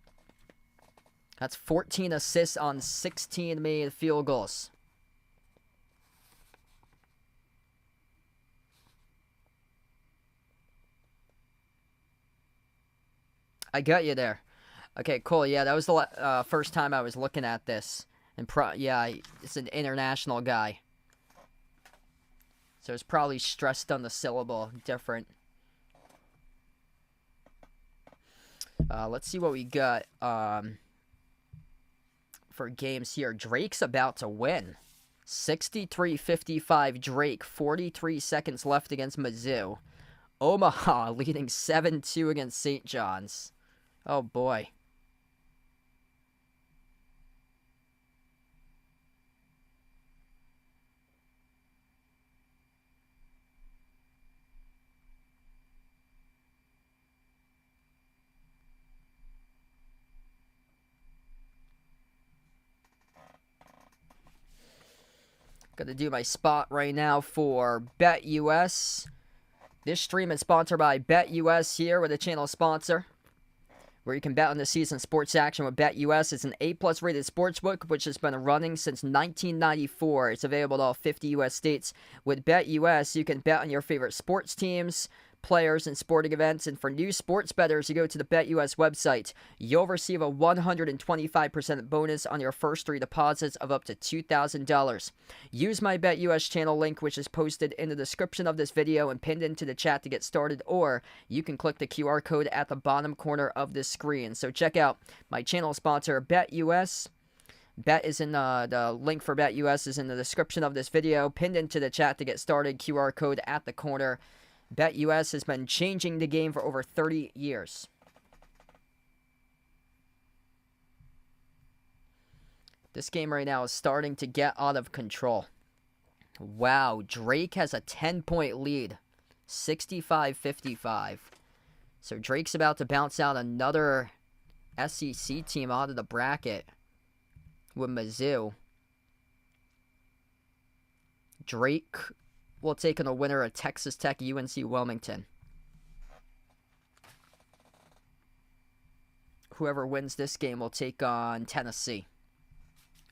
That's 14 assists on 16 made field goals. I got you there. Okay, cool. Yeah, that was the first time I was looking at this. And yeah, it's an international guy. So it's probably stressed on the syllable different. Let's see what we got for games here. Drake's about to win. 63-55 Drake. 43 seconds left against Mizzou. Omaha leading 7-2 against St. John's. Oh, boy. Gonna do my spot right now for BetUS. This stream is sponsored by BetUS here with a channel sponsor, where you can bet on the season sports action with BetUS. It's an A+ rated sportsbook, which has been running since 1994. It's available to all 50 U.S. states. With BetUS, you can bet on your favorite sports teams, players, and sporting events. And for new sports bettors, you go to the BetUS website. You'll receive a 125% bonus on your first 3 deposits of up to $2,000. Use my BetUS channel link, which is posted in the description of this video and pinned into the chat to get started, or you can click the QR code at the bottom corner of the screen. So check out my channel sponsor, BetUS. Bet is in the link for BetUS is in the description of this video, pinned into the chat to get started. QR code at the corner. BetUS has been changing the game for over 30 years. This game right now is starting to get out of control. Wow, Drake has a 10-point lead. 65-55. So Drake's about to bounce out another SEC team out of the bracket with Mizzou. Drake will take on the winner of Texas Tech, UNC Wilmington. Whoever wins this game will take on Tennessee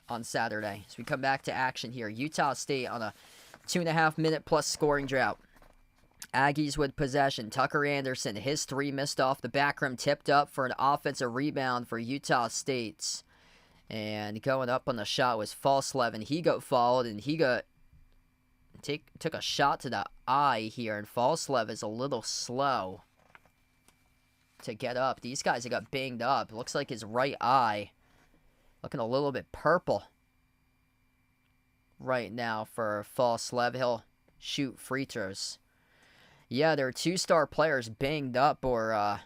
on Saturday. So we come back to action here. Utah State on a 2.5-minute plus scoring drought. Aggies with possession. Tucker Anderson, his 3 missed off the back rim, tipped up for an offensive rebound for Utah State. And going up on the shot was Falslev, and he got fouled, and he took a shot to the eye here, and Falslev is a little slow to get up. These guys have got banged up. Looks like his right eye looking a little bit purple right now for Falslev. He'll shoot free throws. Yeah, there are 2-star players banged up or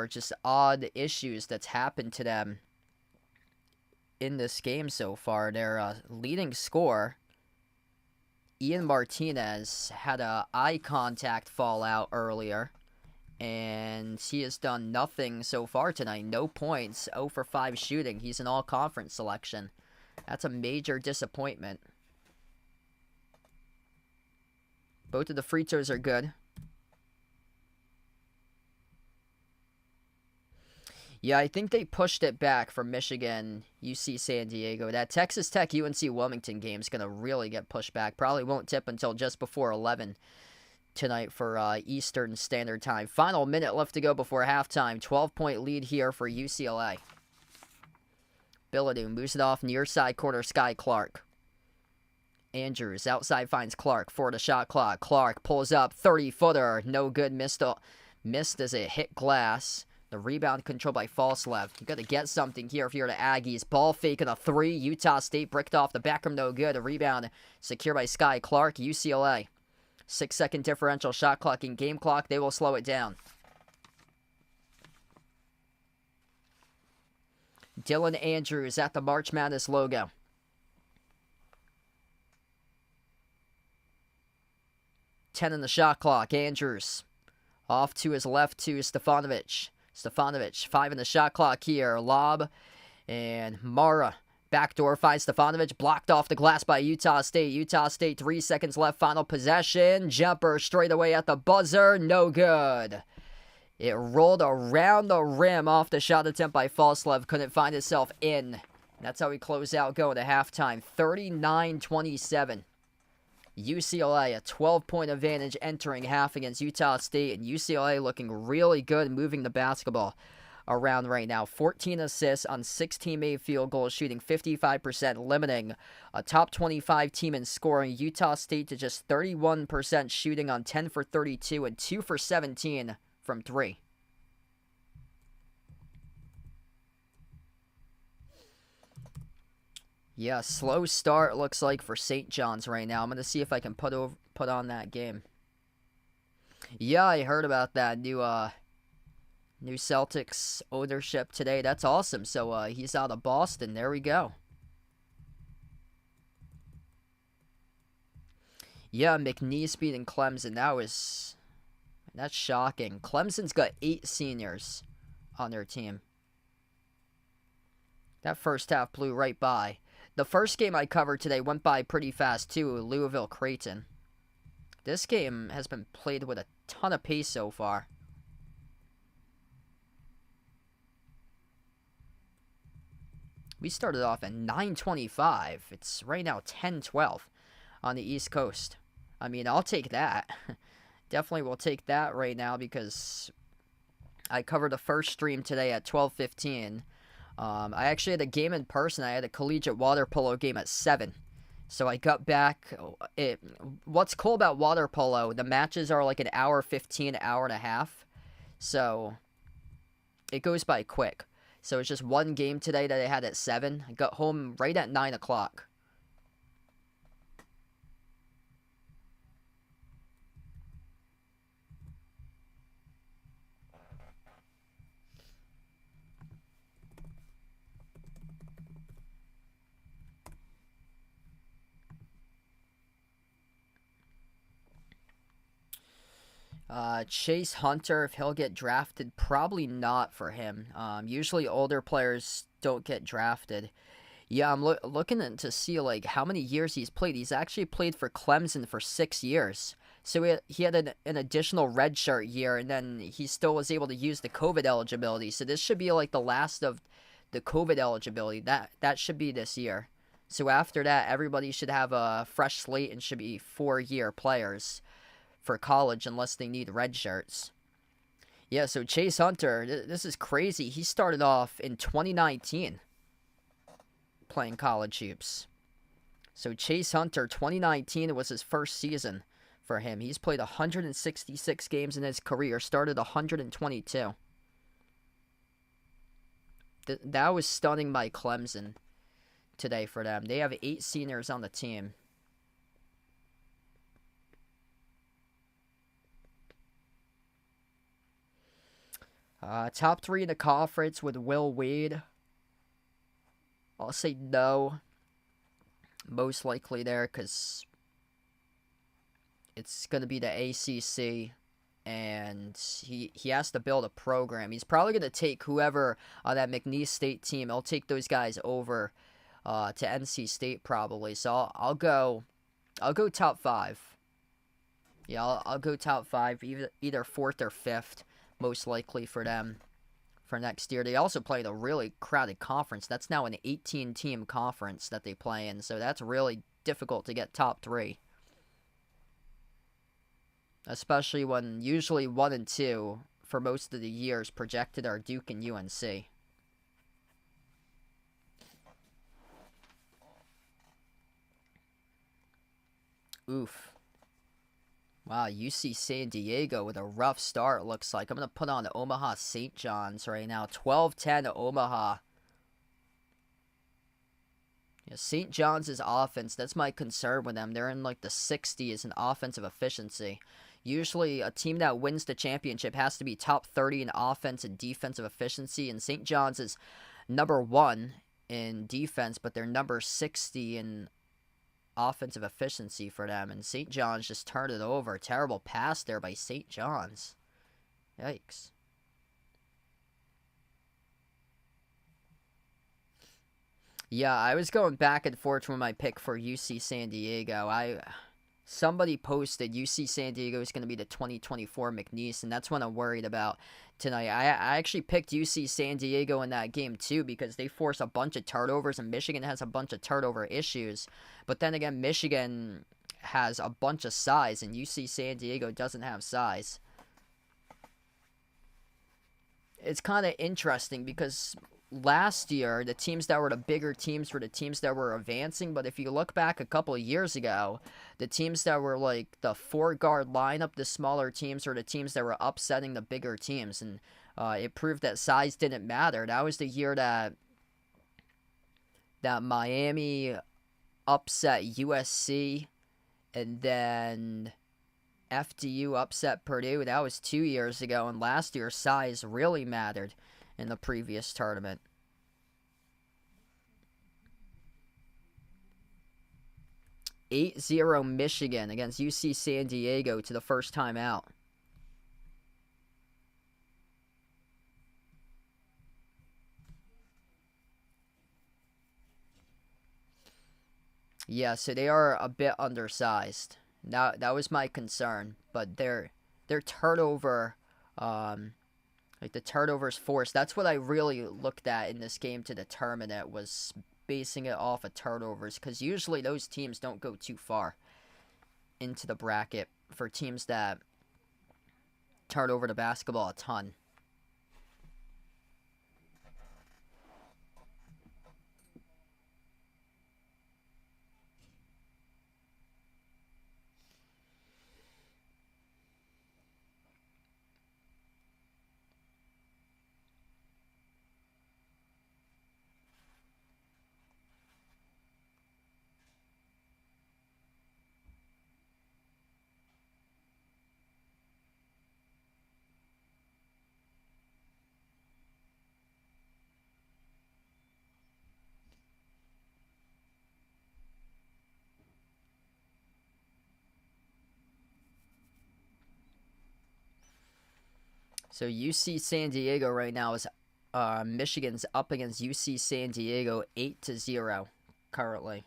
just odd issues that's happened to them in this game so far. Their leading scorer, Ian Martinez, had a eye contact fallout earlier, and he has done nothing so far tonight. No points, 0 for 5 shooting. He's an all-conference selection. That's a major disappointment. Both of the free throws are good. Yeah, I think they pushed it back from Michigan, UC San Diego. That Texas Tech UNC Wilmington game is going to really get pushed back. Probably won't tip until just before 11 tonight for Eastern Standard Time. Final minute left to go before halftime. 12-point lead here for UCLA. Billadu moves it off near side corner, Sky Clark. Andrews outside finds Clark for the shot clock. Clark pulls up, 30-footer, no good. Missed as it hit glass. The rebound controlled by Falslev. You got to get something here if you're the Aggies. Ball fake on a 3. Utah State bricked off the back rim, no good. A rebound secured by Sky Clark. UCLA. 6-second differential shot clock and game clock. They will slow it down. Dylan Andrews at the March Madness logo. Ten in the shot clock. Andrews off to his left to Stefanovic. 5 in the shot clock here. Lob. And Mara. Backdoor finds Stefanovic. Blocked off the glass by Utah State. Utah State, 3 seconds left. Final possession. Jumper straight away at the buzzer. No good. It rolled around the rim off the shot attempt by Falslev. Couldn't find itself in. That's how we close out going to halftime. 39-27. UCLA, a 12-point advantage entering half against Utah State, and UCLA looking really good moving the basketball around right now. 14 assists on 16 made field goals, shooting 55%, limiting a top 25 team in scoring. Utah State to just 31% shooting on 10 for 32 and 2 for 17 from 3. Yeah, slow start looks like for St. John's right now. I'm going to see if I can put on that game. Yeah, I heard about that new Celtics ownership today. That's awesome. So he's out of Boston. There we go. Yeah, McNeese beating Clemson. That's shocking. Clemson's got 8 seniors on their team. That first half blew right by. The first game I covered today went by pretty fast too, Louisville Creighton. This game has been played with a ton of pace so far. We started off at 9:25. It's right now 10:12 on the East Coast. I mean, I'll take that. Definitely will take that right now because I covered the first stream today at 12:15. I actually had a game in person. I had a collegiate water polo game at 7. So I got back. What's cool about water polo, the matches are like an hour 15, hour and a half. So it goes by quick. So it's just one game today that I had at 7. I got home right at 9 o'clock. Chase Hunter, if he'll get drafted, probably not for him. Usually older players don't get drafted. Yeah, I'm looking to see like how many years he's played. He's actually played for Clemson for 6 years. So he had an additional redshirt year, and then he still was able to use the COVID eligibility. So this should be like the last of the COVID eligibility. That should be this year. So after that, everybody should have a fresh slate and should be 4-year players for college unless they need red shirts. Yeah, so Chase Hunter, this is crazy. He started off in 2019 playing college hoops. So Chase Hunter, 2019 was his first season for him. He's played 166 games in his career, started 122. That was stunning by Clemson today for them. They have 8 seniors on the team. Top 3 in the conference with Will Wade. I'll say no. Most likely there because it's going to be the ACC. And he has to build a program. He's probably going to take whoever on that McNeese State team. He'll take those guys over to NC State probably. So I'll go top 5. Yeah, I'll go top 5, either 4th or 5th. Most likely for them for next year. They also play a really crowded conference. That's now an 18-team conference that they play in, so that's really difficult to get top 3. Especially when usually 1 and 2 for most of the years projected are Duke and UNC. Oof. Wow, UC San Diego with a rough start, looks like. I'm going to put on Omaha St. John's right now. 12-10 Omaha. Yeah, St. John's' offense, that's my concern with them. They're in like the 60s in offensive efficiency. Usually a team that wins the championship has to be top 30 in offense and defensive efficiency. And St. John's is number 1 in defense, but they're number 60 in offensive efficiency for them, and St. John's just turned it over. Terrible pass there by St. John's. Yikes. Yeah, I was going back and forth with my pick for UC San Diego. Somebody posted UC San Diego is going to be the 2024 McNeese, and that's what I'm worried about tonight. I actually picked UC San Diego in that game too because they force a bunch of turnovers, and Michigan has a bunch of turnover issues. But then again, Michigan has a bunch of size, and UC San Diego doesn't have size. It's kind of interesting because last year, the teams that were the bigger teams were the teams that were advancing, but if you look back a couple of years ago, the teams that were like the 4-guard lineup, the smaller teams, were the teams that were upsetting the bigger teams, and it proved that size didn't matter. That was the year that that Miami upset USC, and then FDU upset Purdue. That was 2 years ago, and last year size really mattered in the previous tournament. 8-0 Michigan against UC San Diego to the first time out. Yeah, so they are a bit undersized. That was my concern, but their turnover, like the turnovers forced, that's what I really looked at in this game to determine it, was basing it off of turnovers, because usually those teams don't go too far into the bracket for teams that turn over the basketball a ton. So UC San Diego right now is Michigan's up against UC San Diego 8-0 currently.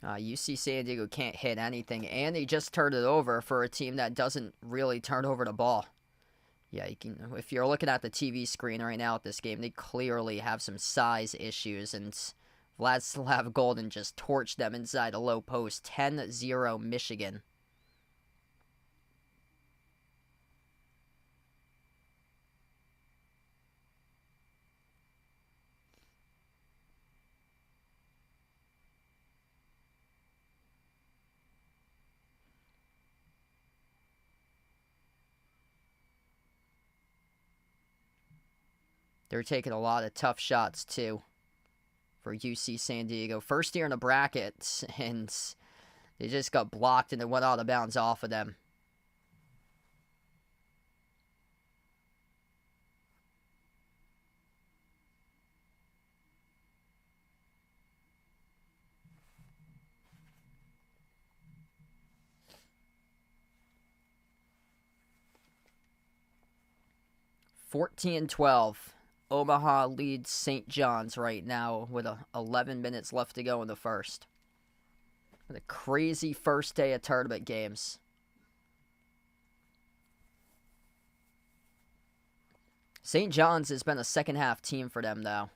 UC San Diego can't hit anything, and they just turned it over for a team that doesn't really turn over the ball. Yeah, you can. If you're looking at the TV screen right now at this game, they clearly have some size issues, and Vladislav Golden just torched them inside a low post. 10-0 Michigan. They're taking a lot of tough shots, too, for UC San Diego. First year in the brackets, and they just got blocked and it went out of bounds off of them. (14-12). Omaha leads St. John's right now with 11 minutes left to go in the first. What a crazy first day of tournament games. St. John's has been a second half team for them, though.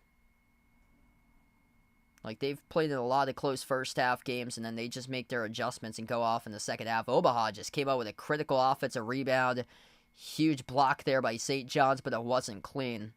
Like, they've played in a lot of close first half games, and then they just make their adjustments and go off in the second half. Omaha just came out with a critical offensive rebound. Huge block there by St. John's, but it wasn't clean.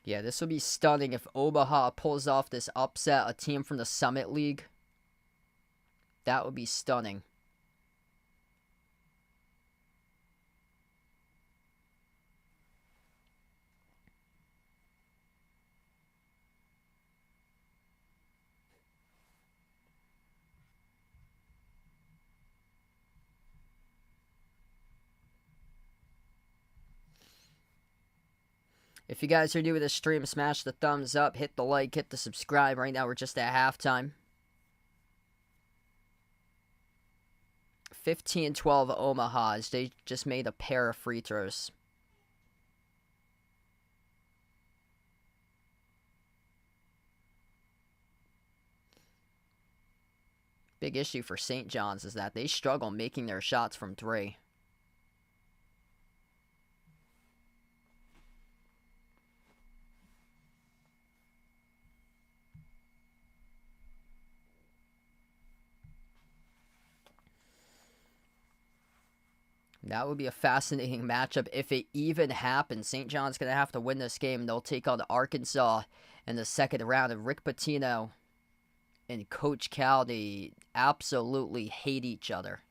Yeah, this would be stunning if Omaha pulls off this upset, a team from the Summit League. That would be stunning. If you guys are new to the stream, smash the thumbs up, hit the like, hit the subscribe. Right now we're just at halftime. 15-12 Omaha's. They just made a pair of free throws. Big issue for St. John's is that they struggle making their shots from three. That would be a fascinating matchup if it even happens. St. John's going to have to win this game. They'll take on Arkansas in the second round. And Rick Pitino and Coach Cal, they absolutely hate each other.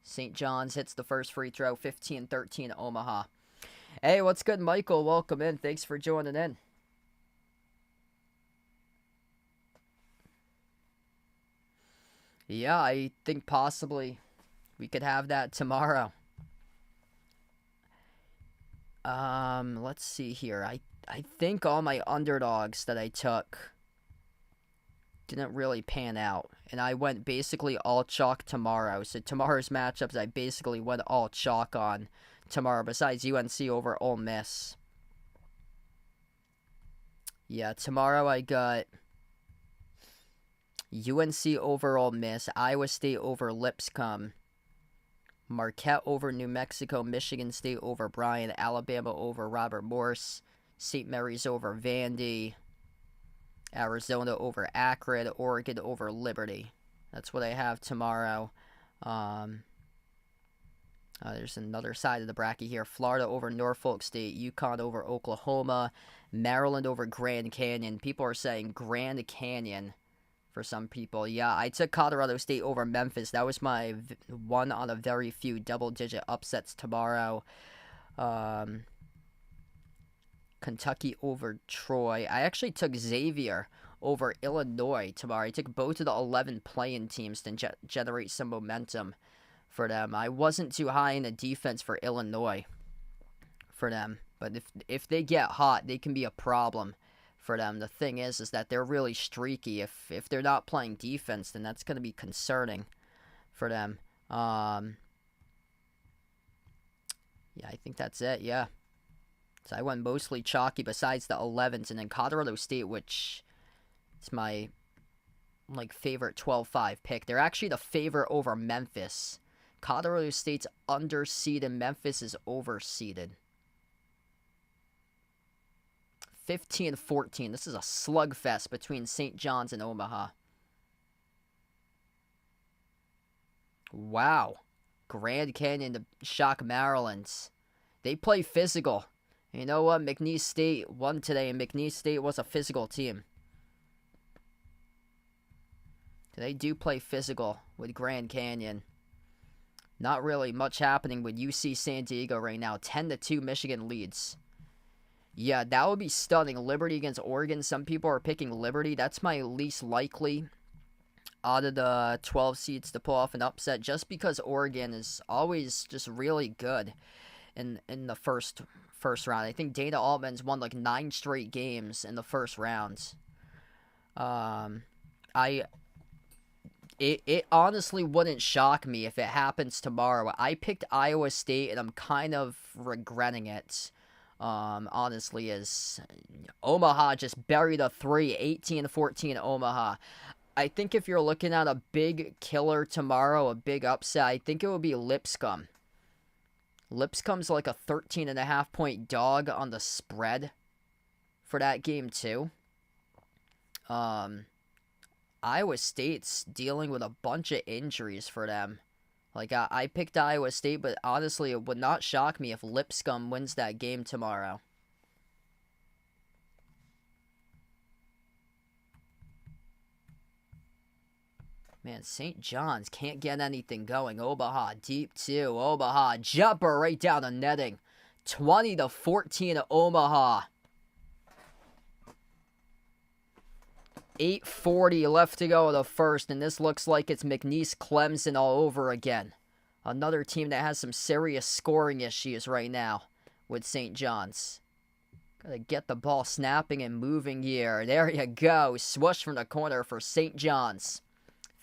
St. John's hits the first free throw, 15-13 Omaha. Hey, what's good, Michael? Welcome in. Thanks for joining in. Yeah, I think possibly we could have that tomorrow. Let's see here. I think all my underdogs that I took didn't really pan out. And I went basically all chalk tomorrow. So tomorrow's matchups, I basically went all chalk on tomorrow, besides UNC over Ole Miss. Yeah, tomorrow I got UNC over Ole Miss, Iowa State over Lipscomb, Marquette over New Mexico, Michigan State over Bryant, Alabama over Robert Morse, St. Mary's over Vandy, Arizona over Akron, Oregon over Liberty. That's what I have tomorrow. There's another side of the bracket here. Florida over Norfolk State, UConn over Oklahoma, Maryland over Grand Canyon. People are saying Grand Canyon for some people. Yeah, I took Colorado State over Memphis. That was my one on a very few double-digit upsets tomorrow. Kentucky over Troy. I actually took Xavier over Illinois tomorrow. I took both of the 11 playing teams to generate some momentum for them. I wasn't too high in the defense for Illinois for them. But if they get hot, they can be a problem for them. The thing is that they're really streaky. If they're not playing defense, then that's going to be concerning for them. Yeah, I think that's it, yeah. So I went mostly chalky besides the 11s, and then Colorado State, which is my favorite 12-5 pick. They're actually the favorite over Memphis. Colorado State's underseeded, Memphis is overseeded. 15-14. This is a slugfest between St. John's and Omaha. Wow. Grand Canyon to shock Maryland's. They play physical. You know what? McNeese State won today, and McNeese State was a physical team. They do play physical with Grand Canyon. Not really much happening with UC San Diego right now. 10-2 Michigan leads. Yeah, that would be stunning. Liberty against Oregon. Some people are picking Liberty. That's my least likely out of the 12 seeds to pull off an upset, just because Oregon is always just really good in the first round. I think Dana Altman's won 9 straight games in the first rounds. It honestly wouldn't shock me if it happens tomorrow. I picked Iowa State, and I'm kind of regretting it. Honestly, as Omaha just buried a 3, 18-14 Omaha. I think if you're looking at a big killer tomorrow, a big upset, I think it would be Lipscomb. Lipscomb's like a 13.5 point dog on the spread for that game too. Iowa State's dealing with a bunch of injuries for them. I picked Iowa State, but honestly, it would not shock me if Lipscomb wins that game tomorrow. Man, St. John's can't get anything going. Omaha deep too. Omaha jumper right down the netting. 20-14 Omaha. 8:40 left to go in the first, and this looks like it's McNeese Clemson all over again. Another team that has some serious scoring issues right now with St. John's. Gotta get the ball snapping and moving here. There you go. Swoosh from the corner for St. John's.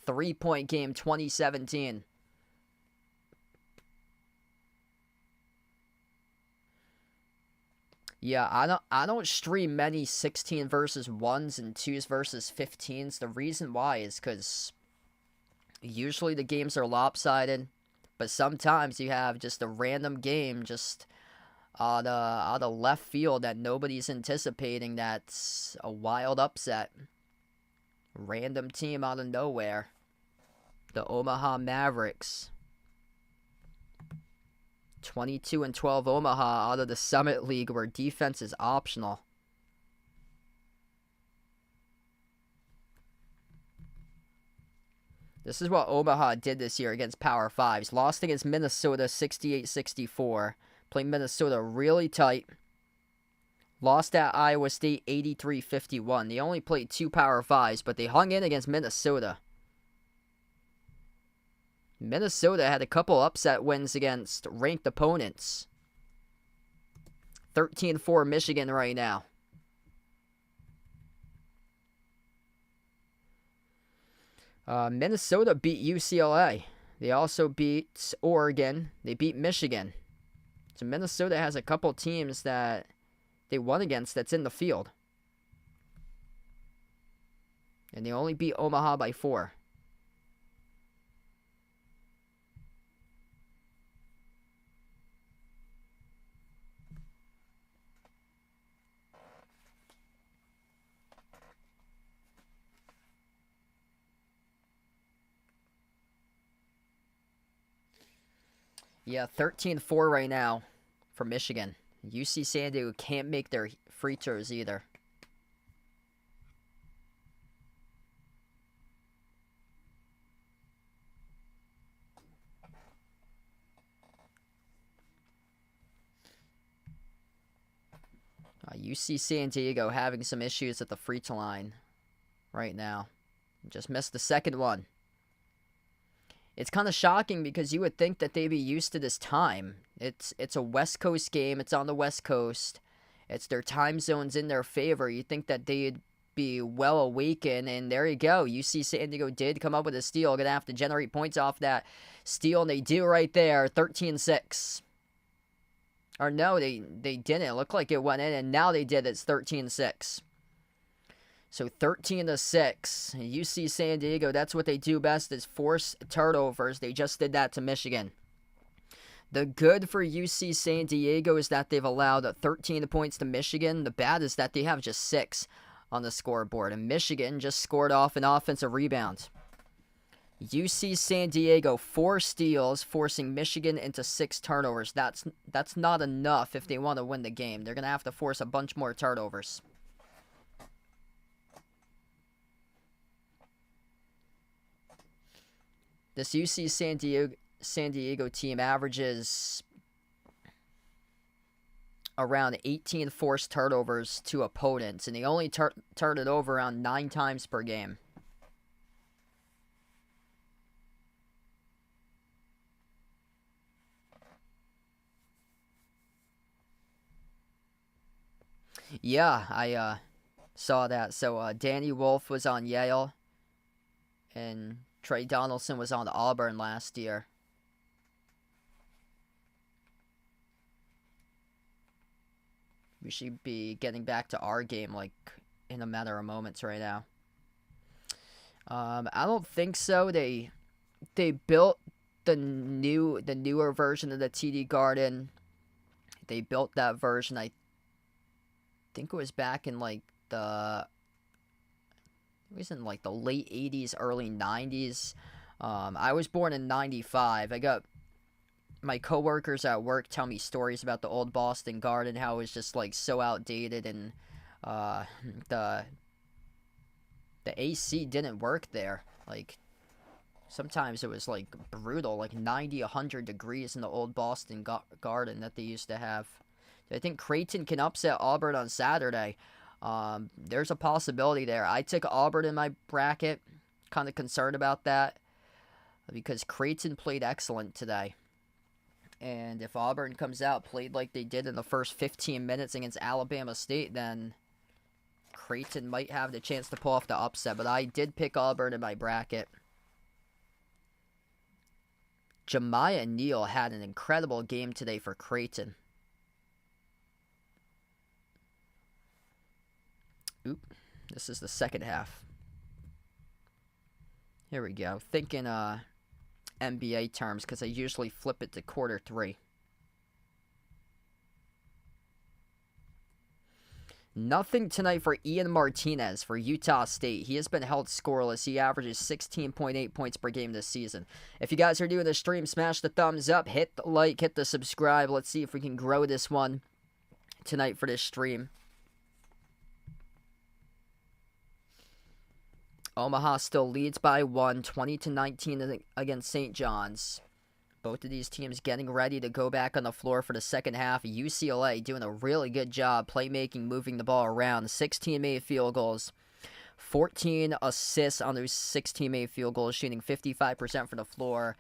3-point game, 2017. Yeah, I don't stream many 16 versus 1s and 2s versus 15s. The reason why is because usually the games are lopsided, but sometimes you have just a random game just out of left field that nobody's anticipating. That's a wild upset. Random team out of nowhere. The Omaha Mavericks. 22-12 Omaha out of the Summit League, where defense is optional. This is what Omaha did this year against Power 5s. Lost against Minnesota 68-64. Played Minnesota really tight. Lost at Iowa State 83-51. They only played 2 Power 5s, but they hung in against Minnesota. Minnesota had a couple upset wins against ranked opponents. 13-4 Michigan right now. Minnesota beat UCLA. They also beat Oregon. They beat Michigan. So Minnesota has a couple teams that they won against that's in the field. And they only beat Omaha by 4. Yeah, 13-4 right now for Michigan. UC San Diego can't make their free throws either. UC San Diego having some issues at the free throw line right now. Just missed the second one. It's kind of shocking because you would think that they'd be used to this time. It's a West Coast game. It's on the West Coast. It's their time zones in their favor. You'd think that they'd be well awakened, and there you go. UC San Diego did come up with a steal. Going to have to generate points off that steal, and they do right there, 13-6. Or no, they didn't. It looked like it went in, and now they did. It's 13-6. So 13-6. UC San Diego, that's what they do best, is force turnovers. They just did that to Michigan. The good for UC San Diego is that they've allowed 13 points to Michigan. The bad is that they have just 6 on the scoreboard. And Michigan just scored off an offensive rebound. UC San Diego, 4 steals, forcing Michigan into 6 turnovers. That's not enough if they want to win the game. They're going to have to force a bunch more turnovers. This UC San Diego team averages around 18 forced turnovers to opponents, and they only turn it over around 9 times per game. Yeah, I saw that. So Danny Wolf was on Yale, and Trey Donaldson was on Auburn last year. We should be getting back to our game like in a matter of moments right now. I don't think so. They built the newer version of the TD Garden. They built that version. I think it was back in like the late 80s, early 90s. I was born in 95. I got my coworkers at work tell me stories about the old Boston Garden, how it was just like so outdated, and the AC didn't work there. Like sometimes it was like brutal, like 90, 100 degrees in the old Boston Garden that they used to have. I think Creighton can upset Auburn on Saturday. There's a possibility there. I took Auburn in my bracket. Kind of concerned about that because Creighton played excellent today. And if Auburn comes out, played like they did in the first 15 minutes against Alabama State, then Creighton might have the chance to pull off the upset. But I did pick Auburn in my bracket. Jemiah Neal had an incredible game today for Creighton. Oop, this is the second half. Here we go. Thinking NBA terms because I usually flip it to quarter 3. Nothing tonight for Ian Martinez for Utah State. He has been held scoreless. He averages 16.8 points per game this season. If you guys are doing the stream, smash the thumbs up, hit the like, hit the subscribe. Let's see if we can grow this one tonight for this stream. Omaha still leads by 1, 20-19 against St. John's. Both of these teams getting ready to go back on the floor for the second half. UCLA doing a really good job playmaking, moving the ball around. 16 made field goals, 14 assists on those 16 made field goals, shooting 55% from the floor,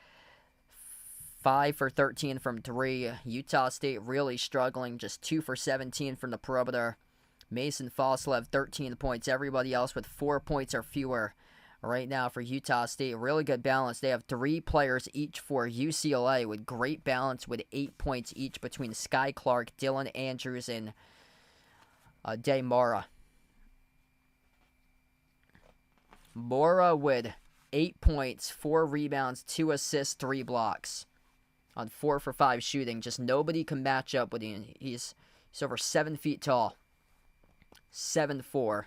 5 for 13 from 3. Utah State really struggling, just 2 for 17 from the perimeter. Mason Foslev, 13 points. Everybody else with 4 points or fewer. Right now for Utah State, really good balance. They have 3 players each for UCLA with great balance with 8 points each between Sky Clark, Dylan Andrews, and Day Mora. Mora with 8 points, 4 rebounds, 2 assists, 3 blocks on 4 for 5 shooting. Just nobody can match up with him. He's over 7 feet tall. 7'4".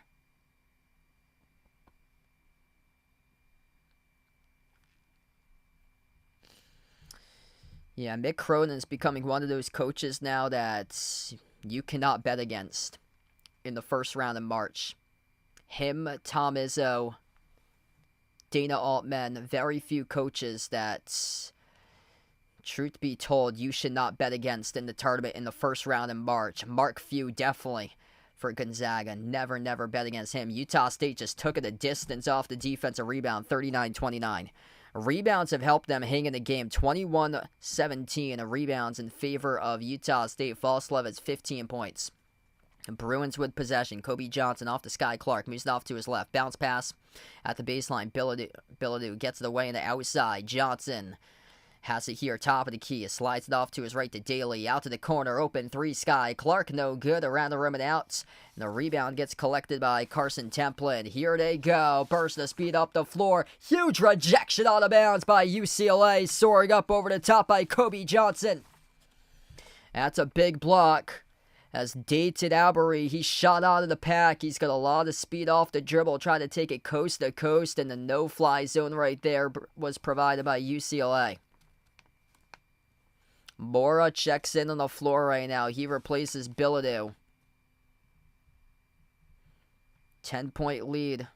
Yeah, Mick Cronin's becoming one of those coaches now that you cannot bet against in the first round in March. Him, Tom Izzo, Dana Altman, very few coaches that, truth be told, you should not bet against in the tournament in the first round in March. Mark Few, definitely for Gonzaga. Never bet against him. Utah State just took it a distance off the defensive rebound, 39-29. Rebounds have helped them hang in the game, 21-17 rebounds in favor of Utah State. Foslev has 15 points. Bruins with possession. Kobe Johnson off to Sky Clark, moves it off to his left. Bounce pass at the baseline. Billadu gets it away in the outside. Johnson has it here, top of the key. Slides it off to his right to Daly. Out to the corner, open 3, Sky Clark, no good. Around the rim and out. And the rebound gets collected by Carson Templin. Here they go. Burst of speed up the floor. Huge rejection out of bounds by UCLA. Soaring up over the top by Kobe Johnson. That's a big block. As Dayton Albury, he shot out of the pack. He's got a lot of speed off the dribble, trying to take it coast to coast. And the no-fly zone right there was provided by UCLA. Mora checks in on the floor right now. He replaces Billadu. 10-point lead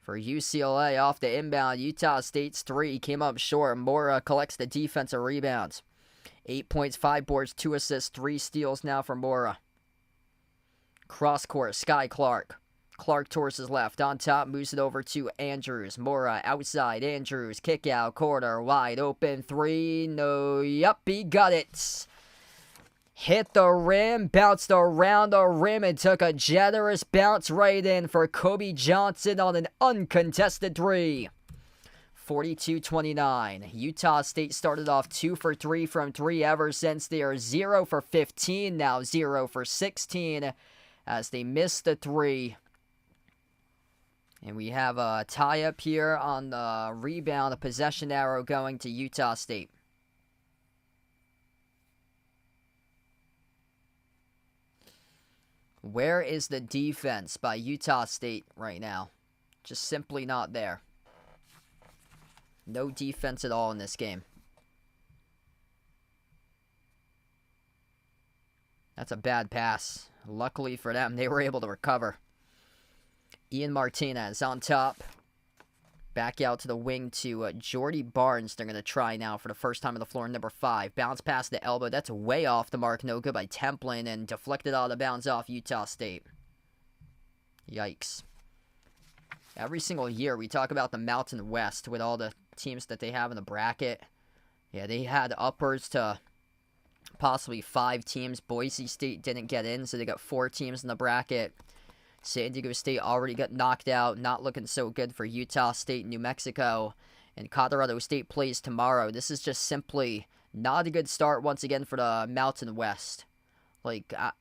for UCLA off the inbound. Utah State's 3 came up short. Mora collects the defensive rebounds. 8 points, 5 boards, 2 assists, 3 steals now for Mora. Cross court, Sky Clark. Clark towards his left. On top, moves it over to Andrews. Mora outside. Andrews, kick out, corner, wide open 3. No, yup, he got it. Hit the rim, bounced around the rim, and took a generous bounce right in for Kobe Johnson on an uncontested 3. 42-29. Utah State started off 2 for 3 from 3 ever since. They are 0 for 15, now 0 for 16 as they missed the 3. And we have a tie-up here on the rebound, a possession arrow going to Utah State. Where is the defense by Utah State right now? Just simply not there. No defense at all in this game. That's a bad pass. Luckily for them, they were able to recover. Ian Martinez on top. Back out to the wing to Jordy Barnes. They're going to try now for the first time on the floor. Number 5. Bounce past the elbow. That's way off the mark. No good by Templin. And deflected out of bounds off Utah State. Yikes. Every single year we talk about the Mountain West with all the teams that they have in the bracket. Yeah, they had upwards to possibly 5 teams. Boise State didn't get in, so they got 4 teams in the bracket. San Diego State already got knocked out. Not looking so good for Utah State, New Mexico. And Colorado State plays tomorrow. This is just simply not a good start once again for the Mountain West. Like, I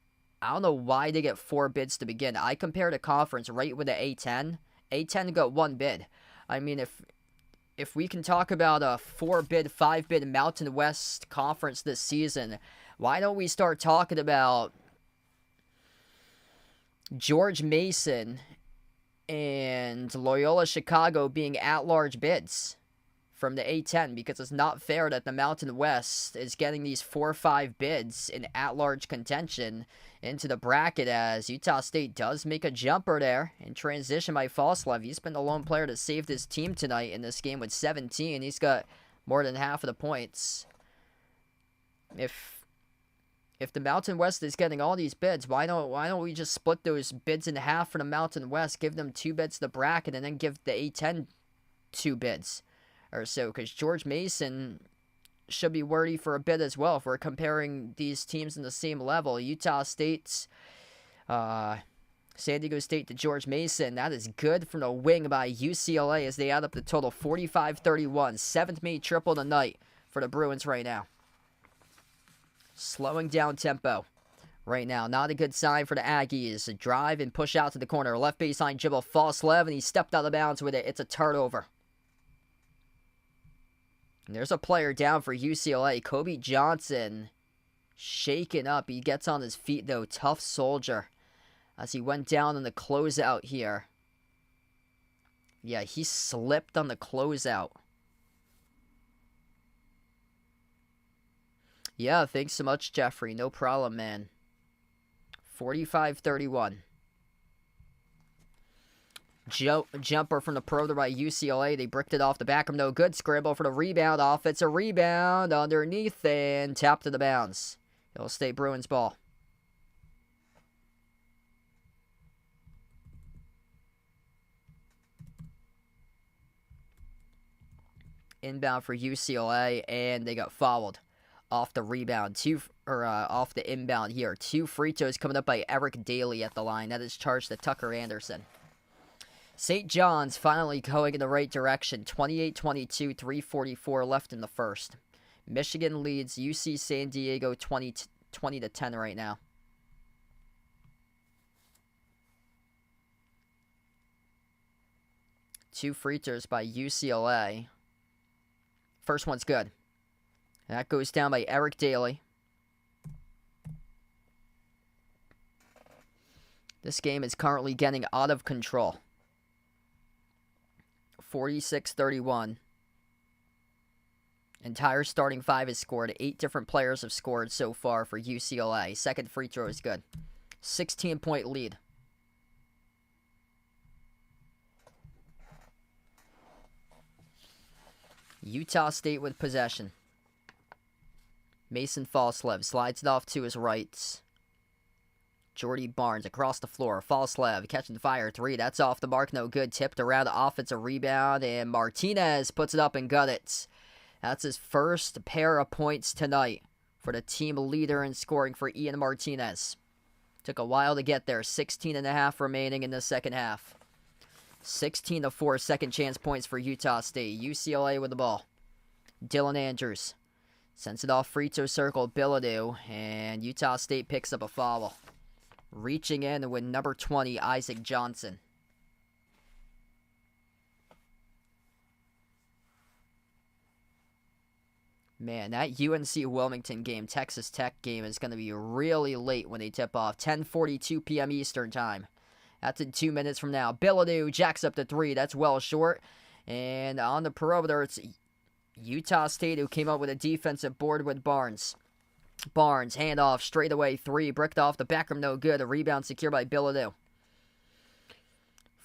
don't know why they get 4 bids to begin. I compared a conference right with the A10. A10 got 1 bid. I mean, if we can talk about a 4-bid, 5-bid Mountain West conference this season, why don't we start talking about George Mason and Loyola Chicago being at-large bids from the A10, because it's not fair that the Mountain West is getting these 4 or 5 bids in at-large contention into the bracket, as Utah State does make a jumper there in transition by Falslev. He's been the lone player that saved his team tonight in this game with 17. He's got more than half of the points. If the Mountain West is getting all these bids, why don't we just split those bids in half for the Mountain West, give them 2 bids to the bracket, and then give the A10 2 bids or so? Because George Mason should be worthy for a bid as well if we're comparing these teams in the same level. Utah State's San Diego State to George Mason. That is good from the wing by UCLA as they add up the total 45-31. 7th made triple tonight for the Bruins right now. Slowing down tempo right now. Not a good sign for the Aggies. A drive and push out to the corner. Left baseline dribble, Falslev, and he stepped out of bounds with it. It's a turnover. And there's a player down for UCLA. Kobe Johnson shaken up. He gets on his feet, though. Tough soldier as he went down in the closeout here. Yeah, he slipped on the closeout. Yeah, thanks so much, Jeffrey. No problem, man. 45-31. Jumper from the perimeter by UCLA. They bricked it off the back of no good. Scramble for the rebound. Offensive rebound underneath and tapped to the bounds. It'll stay Bruins ball. Inbound for UCLA, and they got fouled off the rebound. Off the inbound here. 2 free throws coming up by Eric Daly at the line. That is charged to Tucker Anderson. St. John's finally going in the right direction. 28-22, 3:44 left in the first. Michigan leads UC San Diego 20-10 right now. Two free throws by UCLA. First one's good. That goes down by Eric Daly. This game is currently getting out of control. 46-31. Entire starting 5 has scored. 8 different players have scored so far for UCLA. Second free throw is good. 16-point lead. Utah State with possession. Mason Falslev slides it off to his right. Jordy Barnes across the floor. Falslev catching fire 3. That's off the mark. No good. Tipped around. Offensive rebound. And Martinez puts it up and got it. That's his first pair of points tonight for the team leader in scoring for Ian Martinez. Took a while to get there. 16.5 remaining in the second half. 16-4 second chance points for Utah State. UCLA with the ball. Dylan Andrews sends it off free throw circle. Bilodeau, and Utah State picks up a foul. Reaching in with number 20, Isaac Johnson. Man, that UNC Wilmington game, Texas Tech game, is going to be really late when they tip off. 10:42 p.m. Eastern time. That's in 2 minutes from now. Bilodeau jacks up the 3. That's well short. And on the perimeter, it's Utah State who came up with a defensive board with Barnes. Barnes, handoff, straight away 3. Bricked off the back rim, no good. A rebound secured by Bilodeau.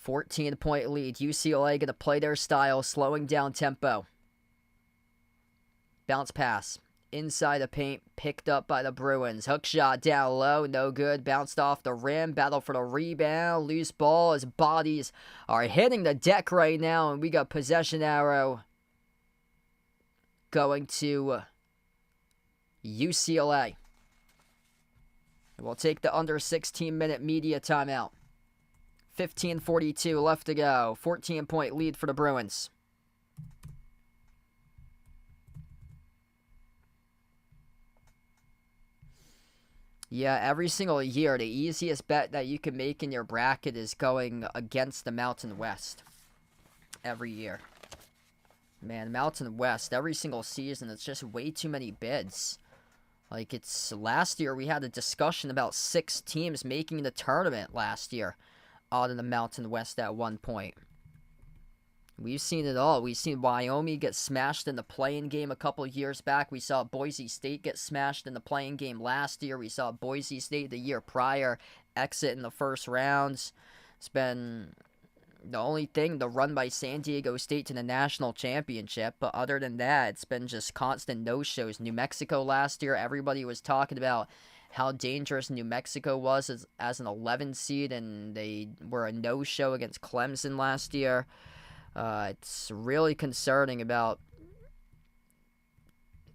14-point lead. UCLA going to play their style, slowing down tempo. Bounce pass. Inside the paint, picked up by the Bruins. Hook shot down low, no good. Bounced off the rim, battle for the rebound. Loose ball as bodies are hitting the deck right now. And we got possession arrow going to UCLA. We'll take the under 16-minute media timeout. 15:42 left to go. 14-point lead for the Bruins. Yeah, every single year, the easiest bet that you can make in your bracket is going against the Mountain West. Every year. Man, Mountain West, every single season, it's just way too many bids. Like, it's last year we had a discussion about 6 teams making the tournament last year out of the Mountain West at one point. We've seen it all. We've seen Wyoming get smashed in the play-in game a couple years back. We saw Boise State get smashed in the play-in game last year. We saw Boise State the year prior exit in the first rounds. It's been the only thing, the run by San Diego State to the national championship. But other than that, it's been just constant no-shows. New Mexico last year, everybody was talking about how dangerous New Mexico was as an 11 seed, and they were a no-show against Clemson last year. It's really concerning about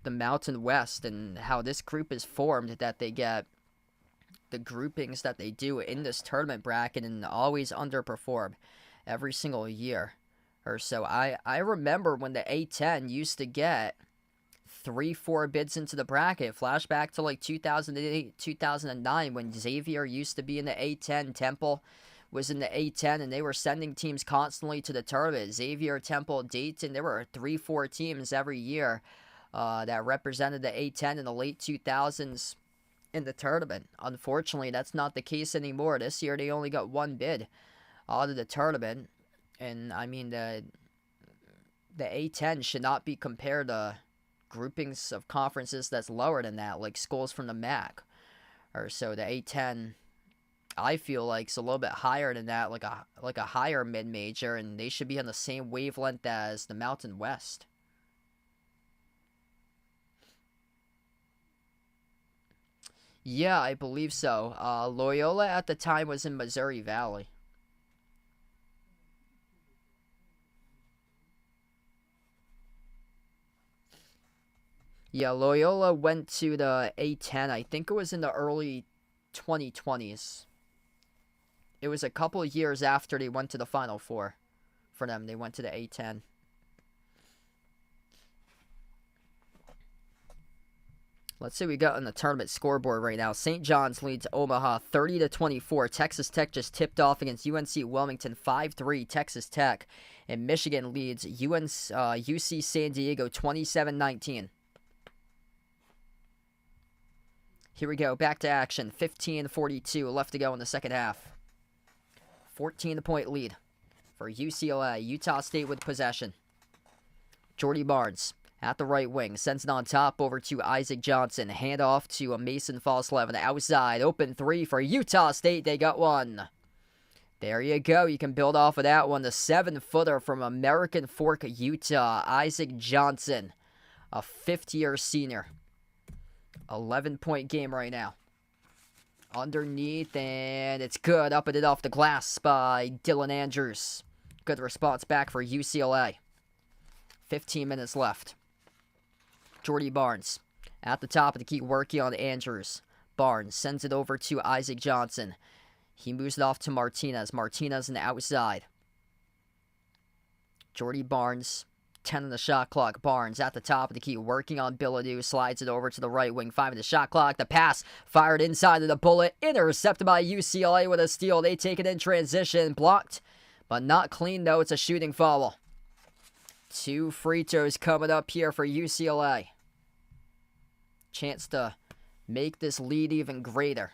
the Mountain West and how this group is formed, that they get the groupings that they do in this tournament bracket and always underperform every single year or so. I remember when the A10 used to get 3-4 bids into the bracket. Flashback to like 2008, 2009 when Xavier used to be in the A10, Temple was in the A10, and they were sending teams constantly to the tournament. Xavier, Temple, Dayton, there were 3-4 teams every year that represented the A10 in the late 2000s in the tournament. Unfortunately, that's not the case anymore. This year, they only got 1 bid out of the tournament. And, I mean, the A10 should not be compared to groupings of conferences that's lower than that, like schools from the MAC. Or so the A10, I feel like, it's a little bit higher than that, like a higher mid-major, and they should be on the same wavelength as the Mountain West. Yeah, I believe so. Loyola at the time was in Missouri Valley. Yeah, Loyola went to the A10. I think it was in the early 2020s. It was a couple of years after they went to the Final Four for them. They went to the A10. Let's see what we got on the tournament scoreboard right now. St. John's leads Omaha 30-24. Texas Tech just tipped off against UNC Wilmington 5-3. Texas Tech. And Michigan leads UC San Diego 27-19. Here we go. Back to action. 15:42 left to go in the second half. 14-point lead for UCLA. Utah State with possession. Jordy Barnes at the right wing. Sends it on top over to Isaac Johnson. Hand off to Mason Falslev on the outside. Open 3 for Utah State. They got one. There you go. You can build off of that one. The 7-footer from American Fork, Utah. Isaac Johnson, a fifth-year senior. 11-point game right now. Underneath, and it's good. Up and it off the glass by Dylan Andrews. Good response back for UCLA. 15 minutes left. Jordy Barnes at the top of the key, working on Andrews. Barnes sends it over to Isaac Johnson. He moves it off to Martinez. Martinez on the outside. Jordy Barnes, 10 on the shot clock. Barnes at the top of the key, working on Billadou. Slides it over to the right wing. 5 on the shot clock. The pass fired inside of the bullet. Intercepted by UCLA with a steal. They take it in transition. Blocked, but not clean, though. It's a shooting foul. 2 free throws coming up here for UCLA. Chance to make this lead even greater.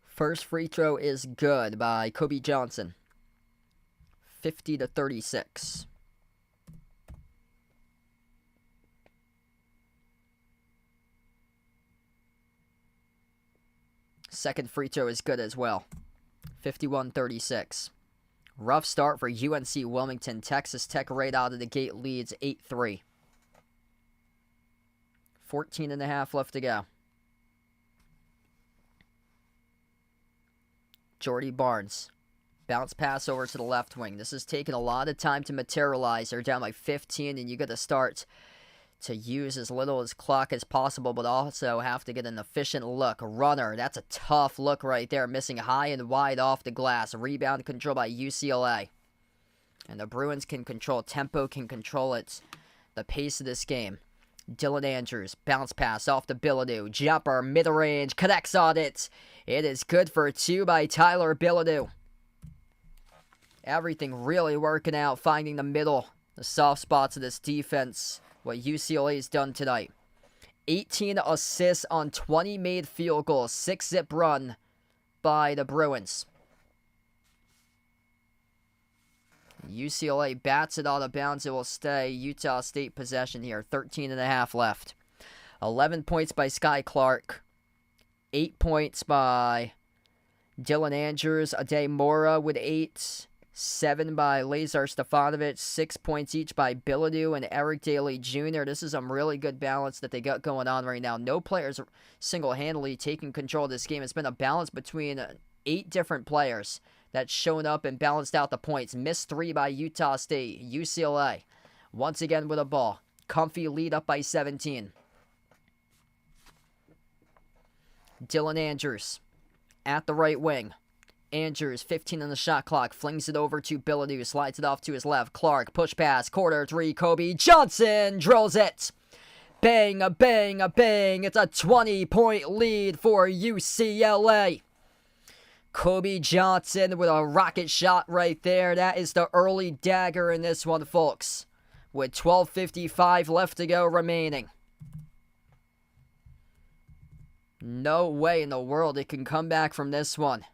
First free throw is good by Kobe Johnson. 50-36. Second free throw is good as well. 51-36. Rough start for UNC Wilmington. Texas Tech right out of the gate leads 8-3. 14.5 left to go. Jordy Barnes. Bounce pass over to the left wing. This has taken a lot of time to materialize. They're down by 15, and you got to start to use as little as clock as possible, but also have to get an efficient look. Runner, that's a tough look right there, missing high and wide off the glass. Rebound control by UCLA. And the Bruins can control tempo, can control it, the pace of this game. Dylan Andrews, bounce pass off to Bilodeau. Jumper, mid-range, connects on it. It is good for 2 by Tyler Bilodeau. Everything really working out, finding the middle, the soft spots of this defense. What UCLA has done tonight. 18 assists on 20 made field goals. 6-zip run by the Bruins. UCLA bats it out of bounds. It will stay Utah State possession here. 13.5 left. 11 points by Sky Clark. 8 points by Dylan Andrews. Ade Mora with 8. 7 by Lazar Stefanovic. 6 points each by Bilodeau and Eric Daly Jr. This is some really good balance that they got going on right now. No players single-handedly taking control of this game. It's been a balance between 8 different players that's shown up and balanced out the points. Missed 3 by Utah State. UCLA, once again with a ball. Comfy lead up by 17. Dylan Andrews at the right wing. Andrews, 15 on the shot clock, flings it over to Bilodeau, slides it off to his left. Clark, push pass, corner 3, Kobe Johnson drills it. Bang, a bang, a bang. It's a 20-point lead for UCLA. Kobe Johnson with a rocket shot right there. That is the early dagger in this one, folks. With 12:55 left to go remaining. No way in the world it can come back from this one.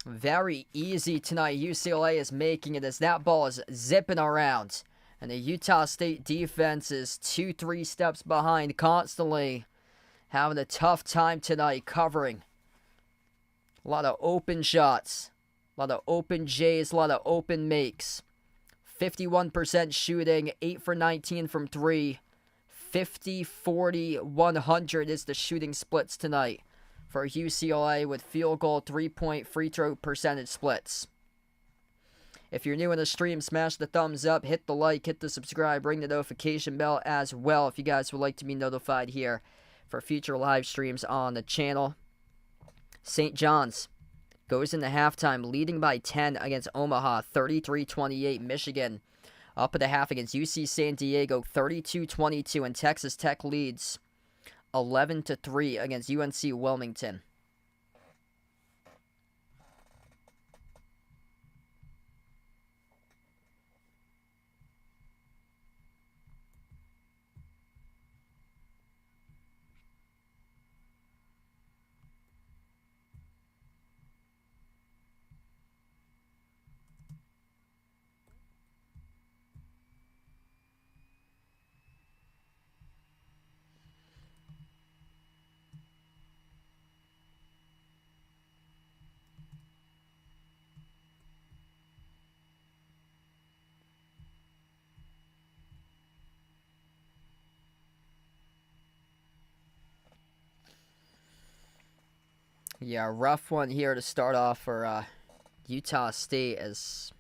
Very easy tonight. UCLA is making it as that ball is zipping around. And the Utah State defense is 2-3 steps behind, constantly having a tough time tonight covering. A lot of open shots, a lot of open J's, a lot of open makes. 51% shooting, 8 for 19 from 3. 50, 40, 100 is the shooting splits tonight for UCLA with field goal, 3-point free throw percentage splits. If you're new in the stream, smash the thumbs up, hit the like, hit the subscribe, ring the notification bell as well if you guys would like to be notified here for future live streams on the channel. St. John's goes into halftime leading by 10 against Omaha, 33-28. Michigan up at the half against UC San Diego, 32-22. And Texas Tech leads 11-3 against UNC Wilmington. Yeah, rough one here to start off for Utah State as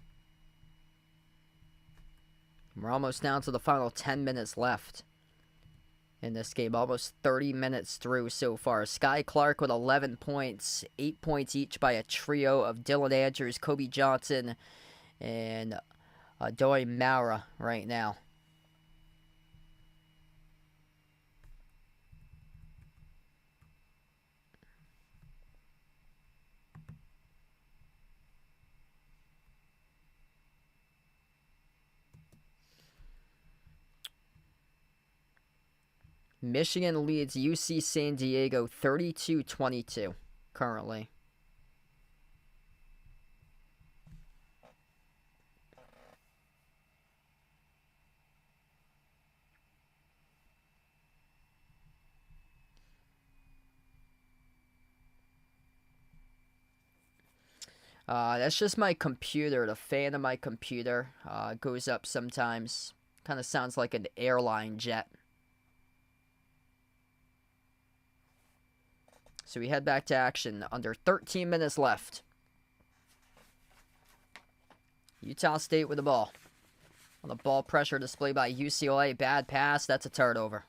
we're almost down to the final 10 minutes left in this game. Almost 30 minutes through so far. Sky Clark with 11 points. 8 points each by a trio of Dylan Andrews, Kobe Johnson, and Doi Maura right now. Michigan leads UC San Diego 32-22 currently. That's just my computer. The fan of my computer goes up sometimes. Kind of sounds like an airline jet. So we head back to action. Under 13 minutes left. Utah State with the ball. On the ball pressure display by UCLA. Bad pass. That's a turnover.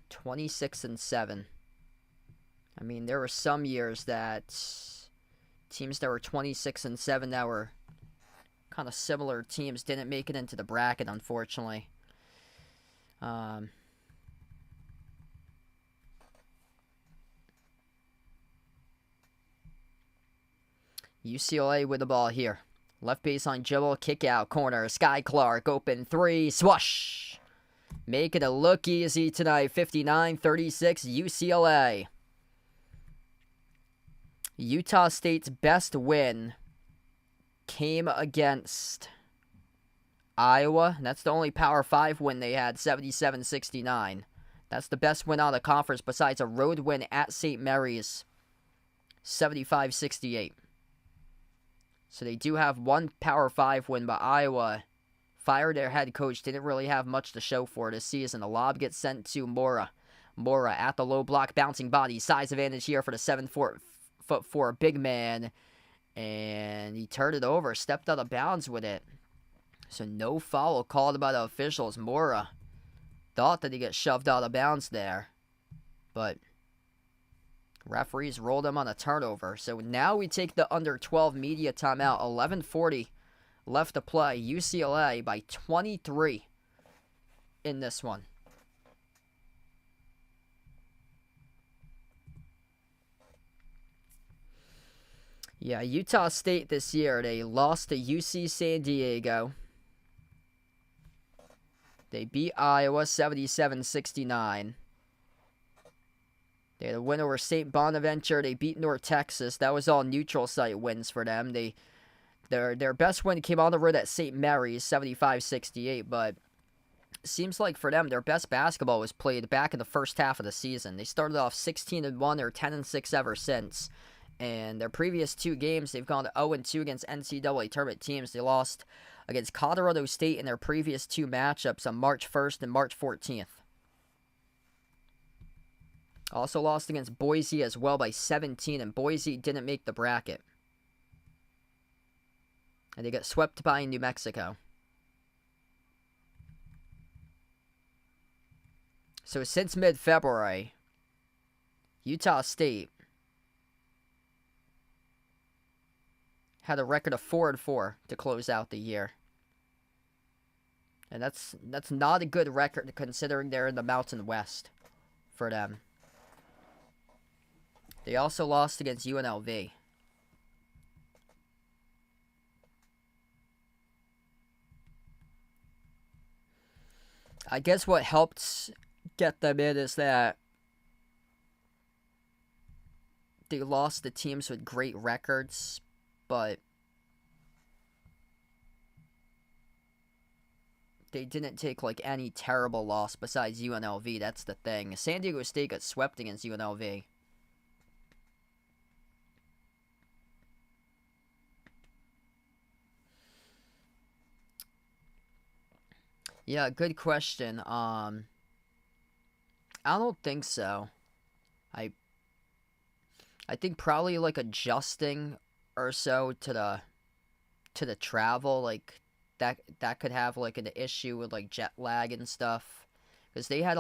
26-7. I mean, there were some years that teams that were 26-7 that were kind of similar teams didn't make it into the bracket, unfortunately. UCLA with the ball here. Left baseline dribble, kick out, corner. Sky Clark, open three, swoosh. Make it a look easy tonight. 59-36 UCLA. Utah State's best win came against Iowa. That's the only Power 5 win they had, 77-69. That's the best win out of the conference besides a road win at St. Mary's, 75-68. So they do have one Power 5 win, but Iowa fired their head coach. Didn't really have much to show for this season. The lob gets sent to Mora. Mora at the low block, bouncing body. Size advantage here for the 7'4" big man. And he turned it over, stepped out of bounds with it. So no foul called by the officials. Mora thought that he got shoved out of bounds there, but referees rolled him on a turnover. So now we take the under 12 media timeout. 11:40 left to play. UCLA by 23 in this one. Yeah, Utah State this year, they lost to UC San Diego. They beat Iowa 77-69. They had a win over St. Bonaventure. They beat North Texas. That was all neutral site wins for them. Their best win came on the road at St. Mary's, 75-68. But it seems like for them, their best basketball was played back in the first half of the season. They started off 16-1 or 10-6 ever since. And their previous two games, they've gone 0-2 against NCAA tournament teams. They lost against Colorado State in their previous two matchups on March 1st and March 14th. Also lost against Boise as well by 17, and Boise didn't make the bracket. And they got swept by New Mexico. So since mid-February, Utah State had a record of 4-4 to close out the year. And that's not a good record considering they're in the Mountain West for them. They also lost against UNLV. I guess what helped get them in is that they lost to teams with great records, but they didn't take like any terrible loss besides UNLV. That's the thing. San Diego State got swept against UNLV. Yeah, good question. I don't think so. I think probably like adjusting or so to the travel, like that could have like an issue with like jet lag and stuff, because they had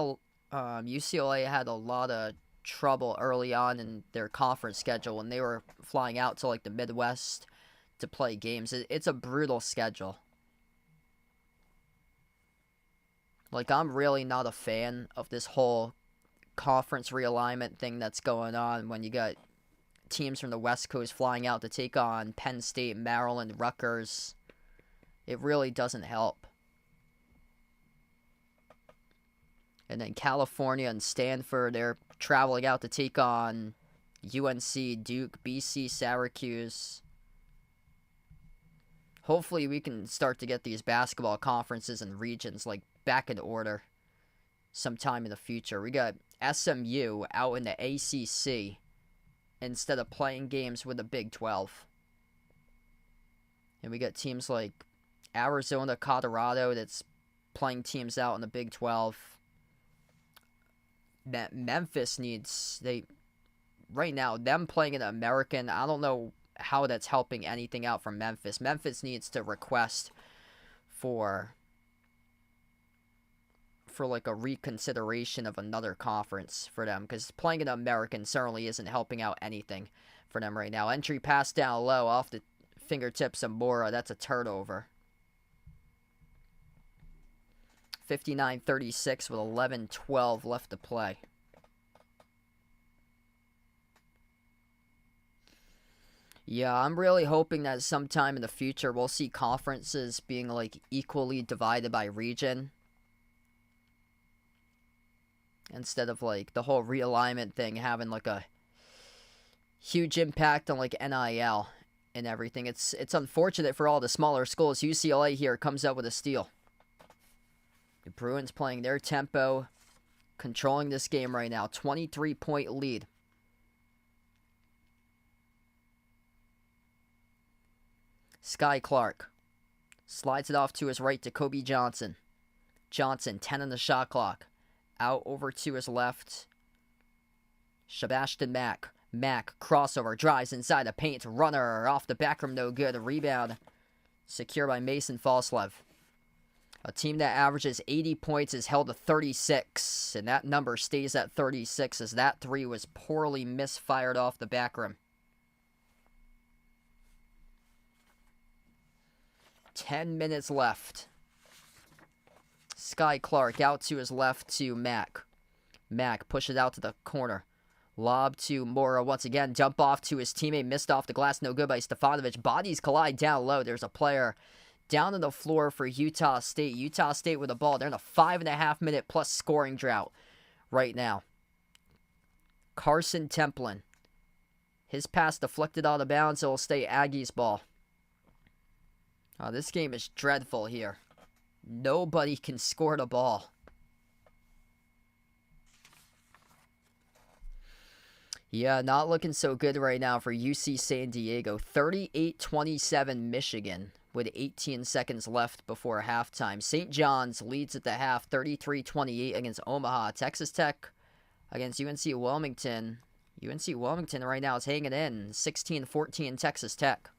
UCLA had a lot of trouble early on in their conference schedule when they were flying out to like the Midwest to play games. It's a brutal schedule. Like, I'm really not a fan of this whole conference realignment thing that's going on when you got teams from the West Coast flying out to take on Penn State, Maryland, Rutgers. It really doesn't help. And then California and Stanford, they're traveling out to take on UNC, Duke, BC, Syracuse. Hopefully we can start to get these basketball conferences and regions like back in order sometime in the future. We got SMU out in the ACC instead of playing games with the Big 12. And we got teams like Arizona, Colorado that's playing teams out in the Big 12. That Memphis needs, right now, them playing in the American, I don't know how that's helping anything out from Memphis. Memphis needs to request for like a reconsideration of another conference for them, because playing an American certainly isn't helping out anything for them right now. Entry pass down low off the fingertips of Mora. That's a turnover. 59-36 with 11-12 left to play. Yeah, I'm really hoping that sometime in the future we'll see conferences being like equally divided by region. Instead of like the whole realignment thing having like a huge impact on like NIL and everything. It's unfortunate for all the smaller schools. UCLA here comes out with a steal. The Bruins playing their tempo, controlling this game right now. 23-point lead. Sky Clark slides it off to his right to Kobe Johnson. Johnson, 10 on the shot clock. Out over to his left. Sebastian Mack. Mack, crossover, drives inside the paint. Runner off the back rim, no good. A rebound secured by Mason Falslev. A team that averages 80 points is held to 36. And that number stays at 36 as that three was poorly misfired off the back rim. 10 minutes left. Sky Clark out to his left to Mack. Mack pushes out to the corner. Lob to Mora once again. Jump off to his teammate. Missed off the glass. No good by Stefanovic. Bodies collide down low. There's a player down on the floor for Utah State. Utah State with the ball. They're in a 5.5 minute plus scoring drought right now. Carson Templin. His pass deflected out of bounds. It'll stay Aggies ball. Oh, this game is dreadful here. Nobody can score the ball. Yeah, not looking so good right now for UC San Diego. 38-27 Michigan with 18 seconds left before halftime. St. John's leads at the half 33-28 against Omaha. Texas Tech against UNC Wilmington. UNC Wilmington right now is hanging in. 16-14 Texas Tech.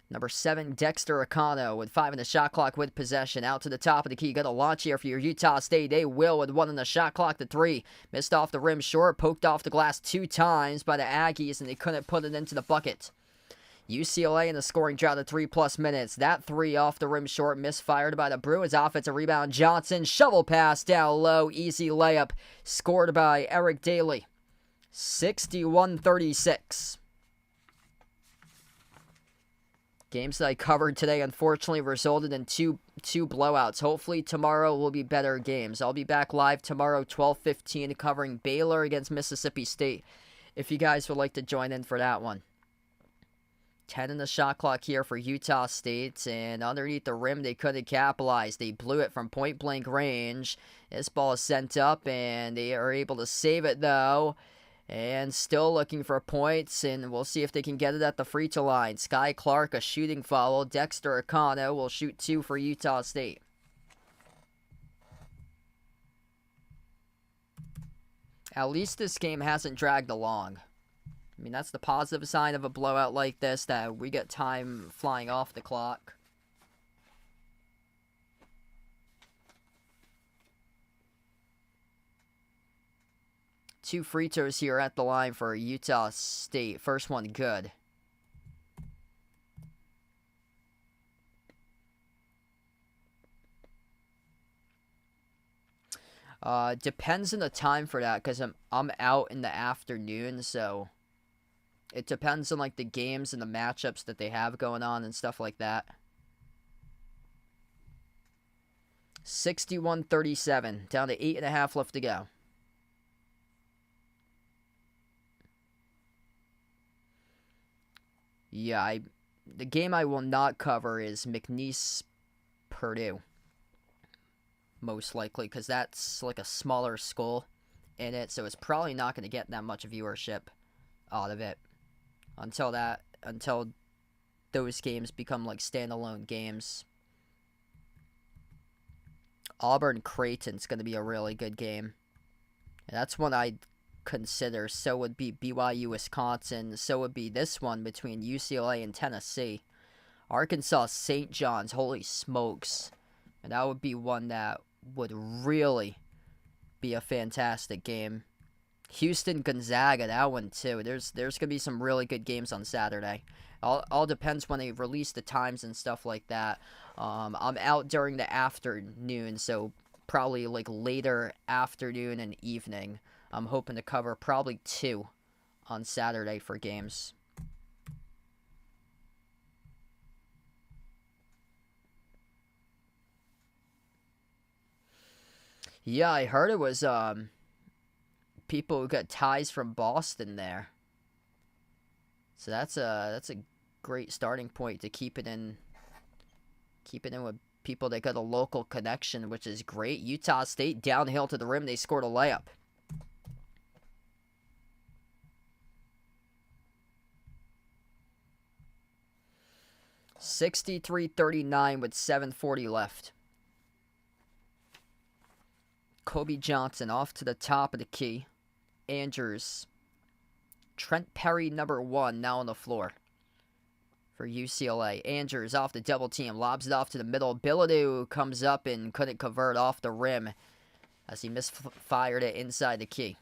Number 7, Dexter Acano with 5 in the shot clock with possession. Out to the top of the key. Got a launch here for your Utah State. They will with 1 in the shot clock to 3. Missed off the rim short. Poked off the glass 2 times by the Aggies, and they couldn't put it into the bucket. UCLA in the scoring drought at 3+ minutes. That 3 off the rim short. Misfired by the Bruins. Offensive rebound. Johnson. Shovel pass down low. Easy layup. Scored by Eric Daly. 61-36. Games that I covered today, unfortunately, resulted in two blowouts. Hopefully, tomorrow will be better games. I'll be back live tomorrow, 12:15, covering Baylor against Mississippi State, if you guys would like to join in for that one. 10 in the shot clock here for Utah State, and underneath the rim, they couldn't capitalize. They blew it from point-blank range. This ball is sent up, and they are able to save it, though. And still looking for points, and we'll see if they can get it at the free throw line. Sky Clark, a shooting foul. Dexter Acano will shoot 2 for Utah State. At least this game hasn't dragged along. I mean, that's the positive sign of a blowout like this, that we get time flying off the clock. Two free throws here at the line for Utah State. First one good. Depends on the time for that, because I'm out in the afternoon, so it depends on like the games and the matchups that they have going on and stuff like that. 61-37, down to 8.5 left to go. Yeah, the game I will not cover is McNeese-Purdue. Most likely, because that's like a smaller school in it, so it's probably not going to get that much viewership out of it until those games become like standalone games. Auburn-Creighton's going to be a really good game. And that's one I'd consider. So would be BYU-Wisconsin. So would be this one between UCLA and Tennessee. Arkansas-St. John's. Holy smokes. And that would be one that would really be a fantastic game. Houston, Gonzaga, that one too. There's gonna be some really good games on Saturday. All depends when they release the times and stuff like that. I'm out during the afternoon, so probably like later afternoon and evening. I'm hoping to cover probably 2 on Saturday for games. Yeah, I heard it was people who got ties from Boston there. So that's a great starting point to keep it in with people that got a local connection, which is great. Utah State downhill to the rim, they scored a layup. (63-39) with 7:40 left. Kobe Johnson off to the top of the key. Andrews. Trent Perry, number 1, now on the floor for UCLA. Andrews off the double team. Lobs it off to the middle. Bilodeau comes up and couldn't convert off the rim as he misfired it inside the key.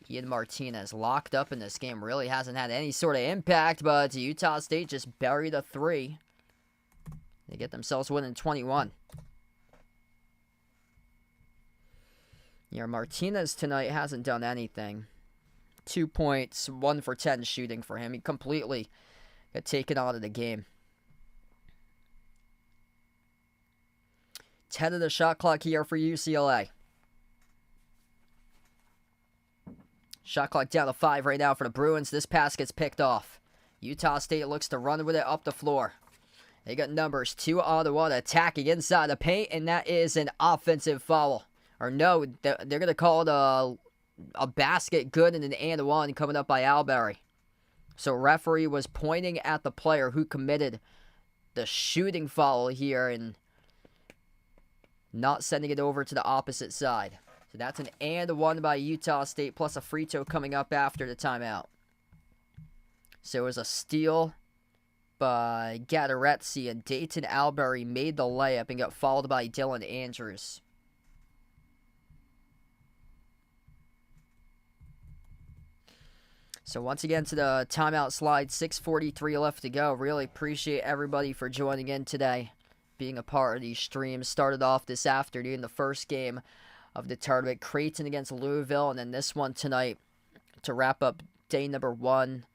Ian Martinez locked up in this game. Really hasn't had any sort of impact, but Utah State just buried a 3. They get themselves winning 21. Yeah, Martinez tonight hasn't done anything. 2 points, 1 for 10 shooting for him. He completely got taken out of the game. 10 of the shot clock here for UCLA. Shot clock down to 5 right now for the Bruins. This pass gets picked off. Utah State looks to run with it up the floor. They got numbers 2 on 1 attacking inside the paint, and that is an offensive foul. Or no, they're going to call it a basket good and an and 1 coming up by Alberry. So referee was pointing at the player who committed the shooting foul here and not sending it over to the opposite side. So that's an and 1 by Utah State plus a free throw coming up after the timeout. So it was a steal by Gattaretzi, and Dayton Alberry made the layup and got fouled by Dylan Andrews. So once again to the timeout slide, 6:43 left to go. Really appreciate everybody for joining in today, being a part of these streams. Started off this afternoon, the first game of the tournament, Creighton against Louisville, and then this one tonight to wrap up day number 1.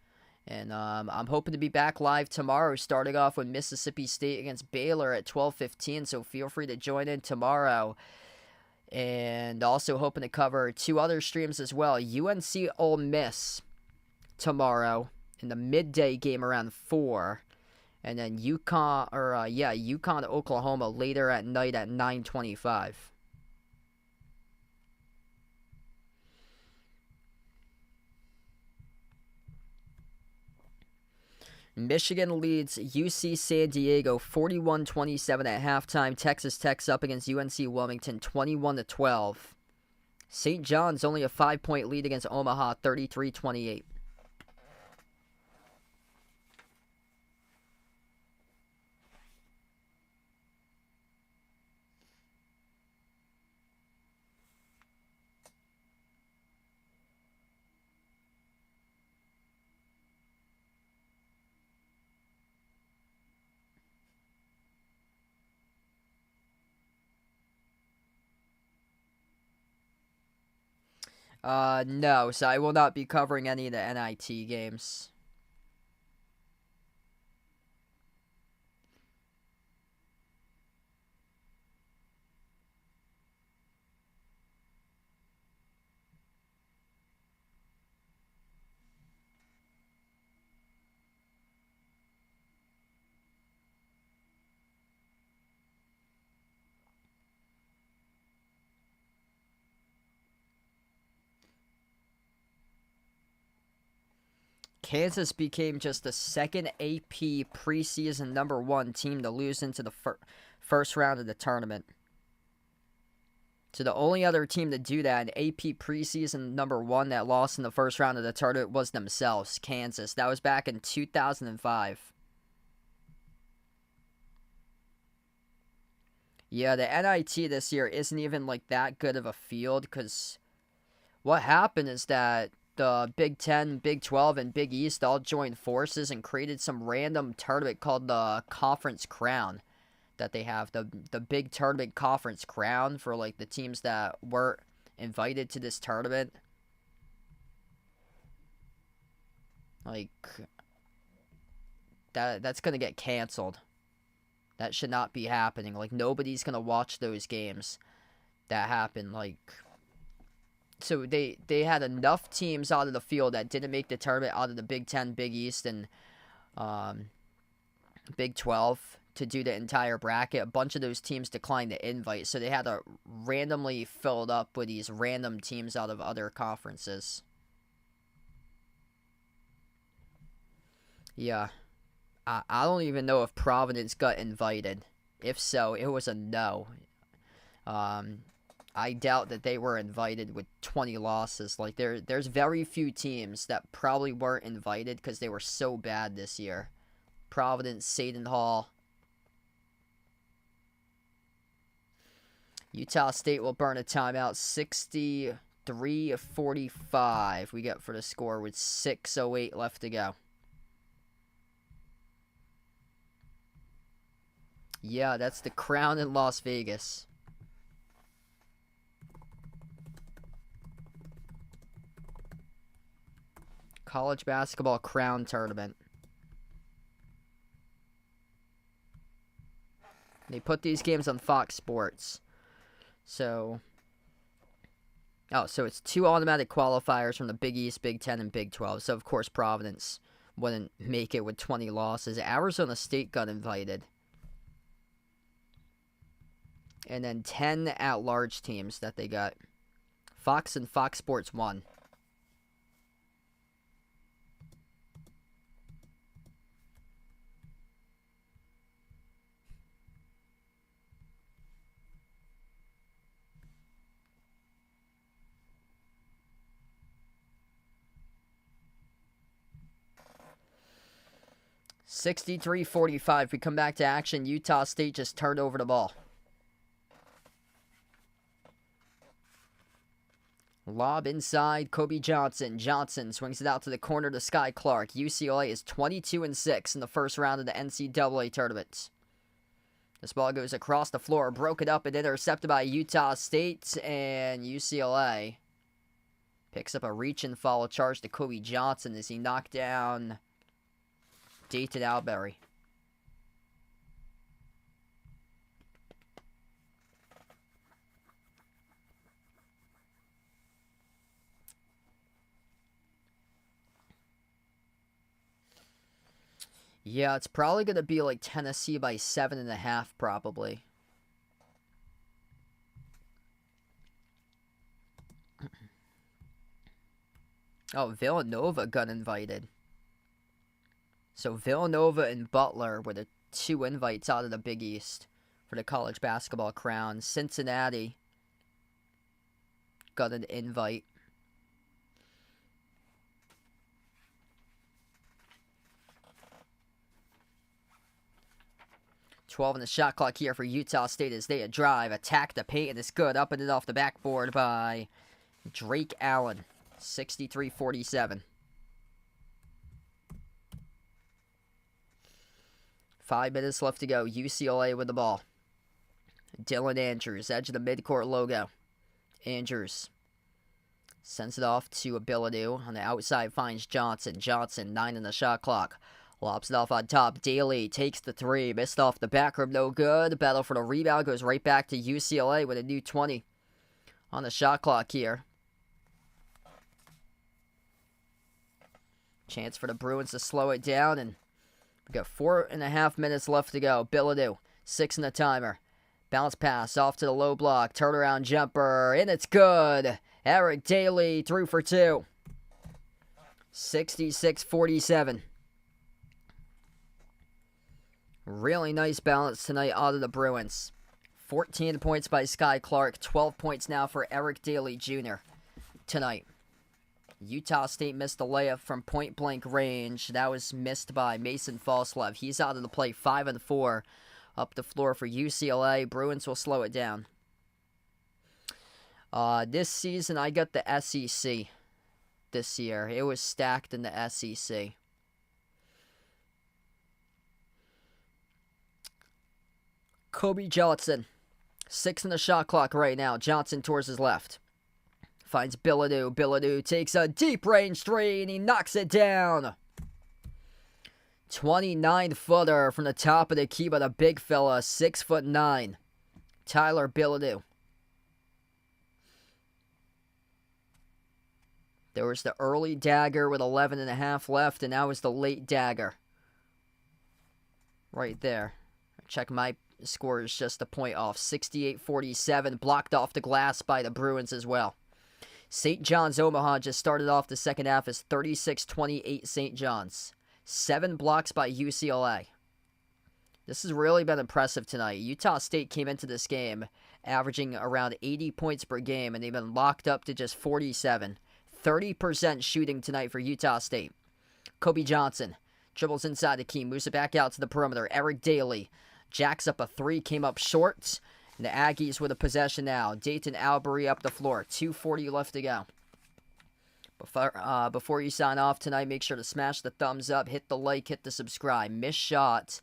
And I'm hoping to be back live tomorrow, starting off with Mississippi State against Baylor at 12:15, so feel free to join in tomorrow. And also hoping to cover 2 other streams as well. UNC Ole Miss tomorrow in the midday game around 4, and then UConn Oklahoma later at night at 9:25. Michigan leads UC San Diego 41-27 at halftime. Texas Tech's up against UNC Wilmington 21-12. St. John's only a 5-point lead against Omaha 33-28. No, so I will not be covering any of the NIT games. Kansas became just the second AP preseason number 1 team to lose into the first round of the tournament. So the only other team to do that, an AP preseason number 1 that lost in the first round of the tournament, was themselves, Kansas. That was back in 2005. Yeah, the NIT this year isn't even like that good of a field because what happened is that the Big 10, Big 12, and Big East all joined forces and created some random tournament called the Conference Crown that they have. The Big Tournament Conference Crown for, like, the teams that weren't invited to this tournament. Like, that's going to get canceled. That should not be happening. Like, nobody's going to watch those games that happen. Like, so they had enough teams out of the field that didn't make the tournament out of the Big 10, Big East, and Big 12 to do the entire bracket. A bunch of those teams declined the invite, so they had to randomly fill it up with these random teams out of other conferences. Yeah. I don't even know if Providence got invited. If so, it was a no. I doubt that they were invited with 20 losses. Like, there's very few teams that probably weren't invited because they were so bad this year. Providence, Seton Hall. Utah State will burn a timeout. 63-45 we get for the score with 6:08 left to go. Yeah, that's the Crown in Las Vegas. College basketball Crown tournament. They put these games on Fox Sports. So it's 2 automatic qualifiers from the Big East, Big 10, and Big 12. So, of course, Providence wouldn't make it with 20 losses. Arizona State got invited. And then 10 at-large teams that they got. Fox and Fox Sports won. $63-45. We come back to action. Utah State just turned over the ball. Lob inside. Kobe Johnson. Johnson swings it out to the corner to Sky Clark. UCLA is 22-6 in the first round of the NCAA tournament. This ball goes across the floor, broken up and intercepted by Utah State, and UCLA picks up a reach and follow charge to Kobe Johnson as he knocked down Dayton Albury. Yeah, it's probably going to be like Tennessee by 7.5, probably. Oh, Villanova got invited. So Villanova and Butler were the 2 invites out of the Big East for the college basketball crown. Cincinnati got an invite. .12 on the shot clock here for Utah State as they drive, attack the paint, and it's good. Up and in off the backboard by Drake Allen. 63-47. 5 minutes left to go. UCLA with the ball. Dylan Andrews, edge of the midcourt logo. Andrews sends it off to Abilidu. On the outside finds Johnson. Johnson, 9 in the shot clock. Lobs it off on top. Daly takes the 3. Missed off the back rim. No good. Battle for the rebound. Goes right back to UCLA with a new 20 on the shot clock here. Chance for the Bruins to slow it down. And we got 4.5 minutes left to go. Abilidu, 6 in the timer. Bounce pass off to the low block. Turnaround jumper. And it's good. Eric Daly through for 2. 66-47. Really nice balance tonight out of the Bruins. 14 points by Sky Clark. 12 points now for Eric Daly Jr. tonight. Utah State missed a layup from point-blank range. That was missed by Mason Falslev. He's out of the play. 5 and 4 up the floor for UCLA. Bruins will slow it down. This season, I got the SEC this year. It was stacked in the SEC. Kobe Johnson, 6 in the shot clock right now. Johnson towards his left. Finds Billadou. Billadou takes a deep range three, and he knocks it down. 29-footer from the top of the key by the big fella, 6'9", Tyler Billadou. There was the early dagger with 11.5 left, and now is the late dagger. Right there. Check my score is just a point off. 68-47, blocked off the glass by the Bruins as well. St. John's Omaha just started off the second half as 36-28 St. John's. 7 blocks by UCLA. This has really been impressive tonight. Utah State came into this game averaging around 80 points per game, and they've been locked up to just 47. 30% shooting tonight for Utah State. Kobe Johnson dribbles inside the key, moves it back out to the perimeter. Eric Daly jacks up a 3, came up short. And the Aggies with a possession now. Dayton Albury up the floor. 2:40 left to go. Before you sign off tonight, make sure to smash the thumbs up, hit the like, hit the subscribe. Missed shot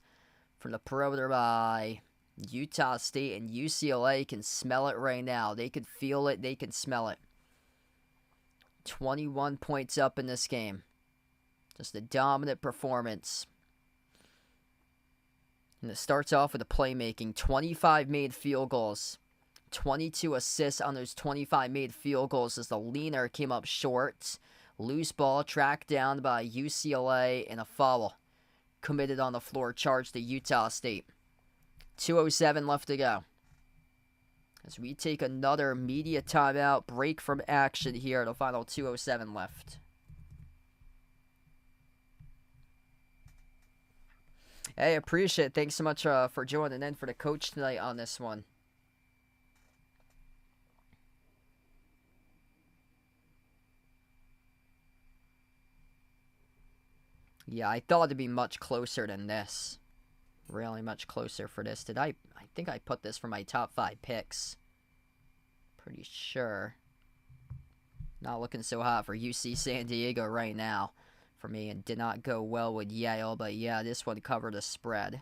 from the perimeter by Utah State, and UCLA can smell it right now. They can feel it. They can smell it. 21 points up in this game. Just a dominant performance. And it starts off with the playmaking. 25 made field goals. 22 assists on those 25 made field goals as the leaner came up short. Loose ball tracked down by UCLA, and a foul committed on the floor, charged to Utah State. 2:07 left to go. As we take another media timeout, break from action here, the final 2:07 left. Hey, appreciate it. Thanks so much for joining in for the coach tonight on this one. Yeah, I thought it'd be much closer than this. Really much closer for this. I think I put this for my top 5 picks. Pretty sure. Not looking so hot for UC San Diego right now for me, and did not go well with Yale, but yeah, this one covered a spread.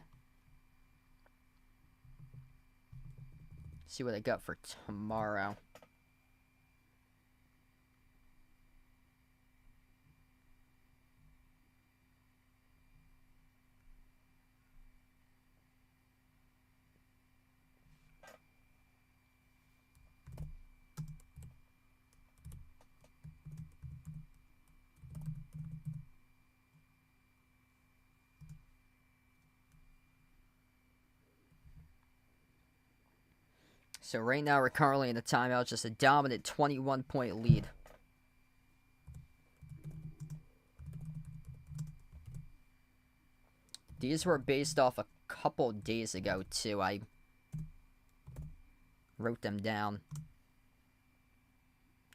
See what I got for tomorrow. So right now we're currently in a timeout, just a dominant 21-point lead. These were based off a couple days ago too. I wrote them down.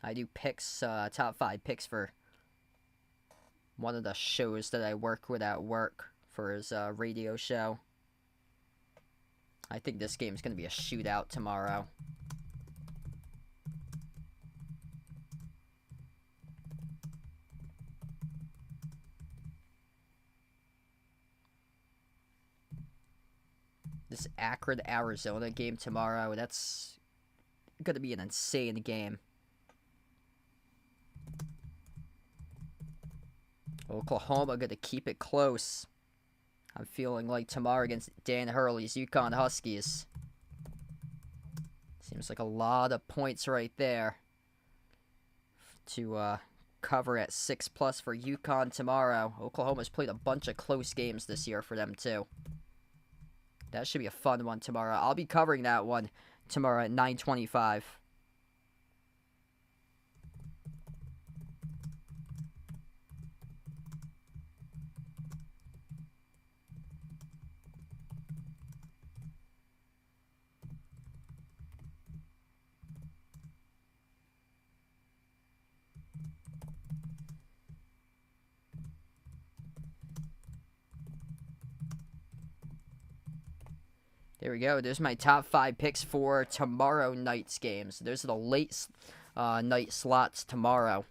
I do picks, top 5 picks for one of the shows that I work with at work for his radio show. I think this game is going to be a shootout tomorrow. This Akron, Arizona game tomorrow, that's going to be an insane game. Oklahoma going to keep it close. I'm feeling like tomorrow against Dan Hurley's UConn Huskies. Seems like a lot of points right there to cover at 6+ for UConn tomorrow. Oklahoma's played a bunch of close games this year for them too. That should be a fun one tomorrow. I'll be covering that one tomorrow at 9:25. There we go. There's my top 5 picks for tomorrow night's games. Those are the late night slots tomorrow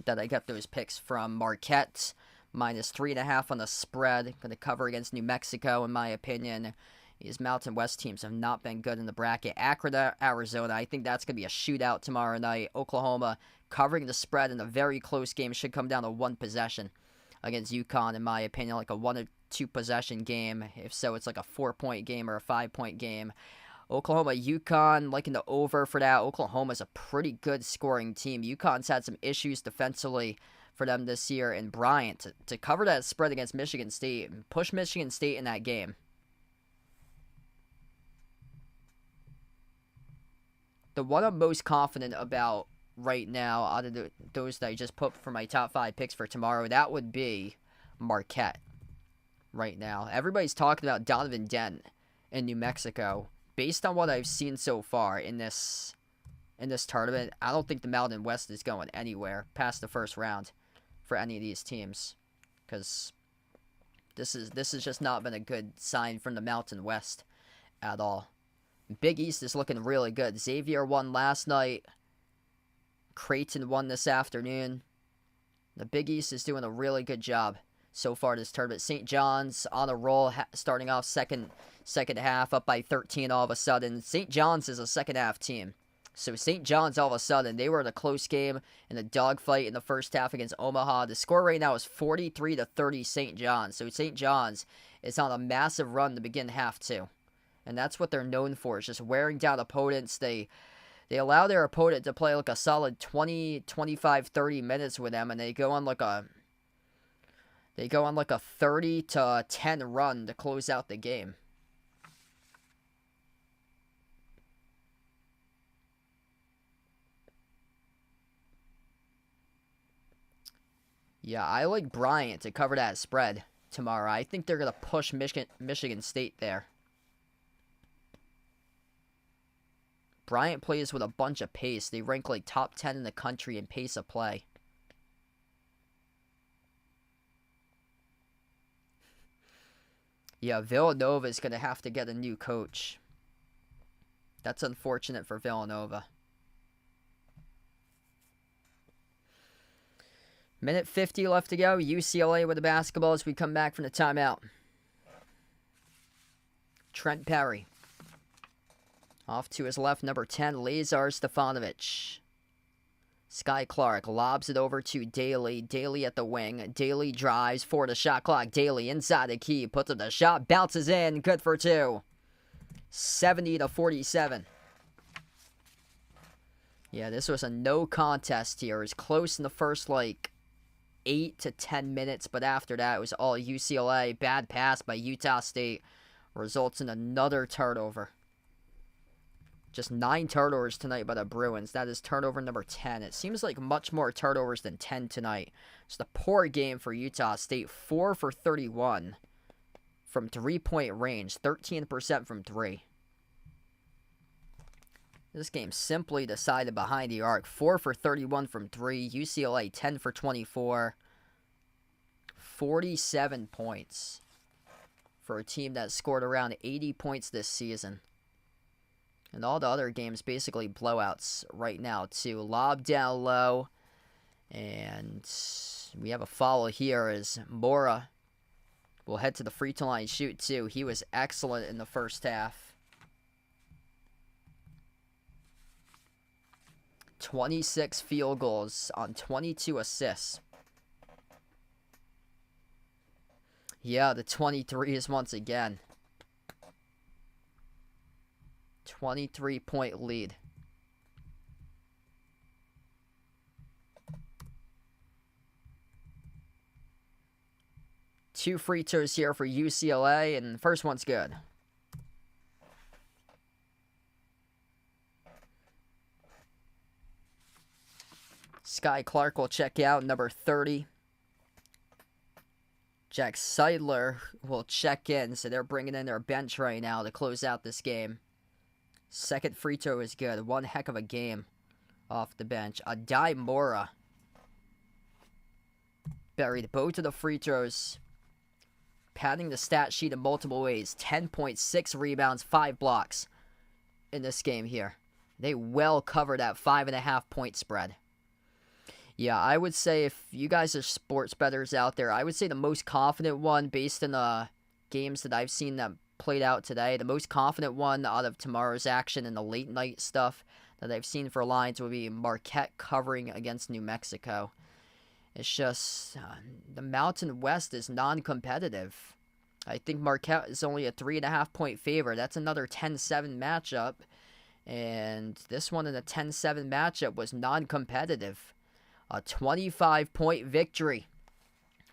that I got those picks from. Marquette, minus 3.5 on the spread. Going to cover against New Mexico, in my opinion. These Mountain West teams have not been good in the bracket. Akron, Arizona, I think that's going to be a shootout tomorrow night. Oklahoma covering the spread in a very close game. Should come down to 1 possession against UConn, in my opinion, like a 1 or 2 possession game. If so, it's like a 4-point game or a 5-point game. Oklahoma, UConn, liking the over for that. Oklahoma's a pretty good scoring team. UConn's had some issues defensively for them this year. And Bryant, to cover that spread against Michigan State and push Michigan State in that game. The one I'm most confident about right now, out of those that I just put for my top 5 picks for tomorrow, that would be Marquette right now. Everybody's talking about Donovan Dent in New Mexico. Based on what I've seen so far in this tournament, I don't think the Mountain West is going anywhere past the first round for any of these teams, because this has just not been a good sign from the Mountain West at all. Big East is looking really good. Xavier won last night. Creighton won this afternoon. The Big East is doing a really good job so far this tournament. St. John's on a roll, starting off second half, up by 13 all of a sudden. St. John's is a second half team. So St. John's, all of a sudden, they were in a close game in a dogfight in the first half against Omaha. The score right now is 43-30 St. John's. So St. John's is on a massive run to begin half 2. And that's what they're known for, is just wearing down opponents. They allow their opponent to play like a solid 20, 25, 30 minutes with them, and they go on like a 30-10 run to close out the game. Yeah, I like Bryant to cover that spread tomorrow. I think they're going to push Michigan State there. Bryant plays with a bunch of pace. They rank like top 10 in the country in pace of play. Yeah, Villanova is going to have to get a new coach. That's unfortunate for Villanova. Minute 50 left to go. UCLA with the basketball as we come back from the timeout. Trent Perry. Off to his left, number 10, Lazar Stefanovic. Sky Clark lobs it over to Daly. Daly at the wing. Daly drives for the shot clock. Daly inside the key. Puts up the shot. Bounces in. Good for 2. 70-47. Yeah, this was a no contest here. It was close in the first, 8 to 10 minutes. But after that, it was all UCLA. Bad pass by Utah State. Results in another turnover. Just 9 turnovers tonight by the Bruins. That is turnover number 10. It seems like much more turnovers than 10 tonight. Just a poor game for Utah State. 4 for 31 from 3-point range. 13% from 3. This game simply decided behind the arc. 4 for 31 from 3. UCLA 10 for 24. 47 points for a team that scored around 80 points this season. And all the other games basically blowouts right now, too. Lob down low. And we have a foul here as Mora will head to the free throw line and shoot, too. He was excellent in the first half. 26 field goals on 22 assists. Yeah, the 23 is once again. 23-point lead. Two free throws here for UCLA, and the first one's good. Sky Clark will check out, number 30. Jack Seidler will check in, so they're bringing in their bench right now to close out this game. Second free throw is good. One heck of a game off the bench. Adai Mora buried both of the free throws. padding the stat sheet in multiple ways. 10.6 rebounds, 5 blocks in this game here. They well covered that 5.5-point spread. Yeah, I would say if you guys are sports bettors out there, I would say the most confident one based on the games that I've seen that played out today, the most confident one out of tomorrow's action and the late night stuff that I've seen for lines would be Marquette covering against New Mexico. It's just the Mountain West is non-competitive. I think Marquette is only a 3.5-point favorite. That's another 10-7 matchup. And this one in a 10-7 matchup was non-competitive. A 25-point victory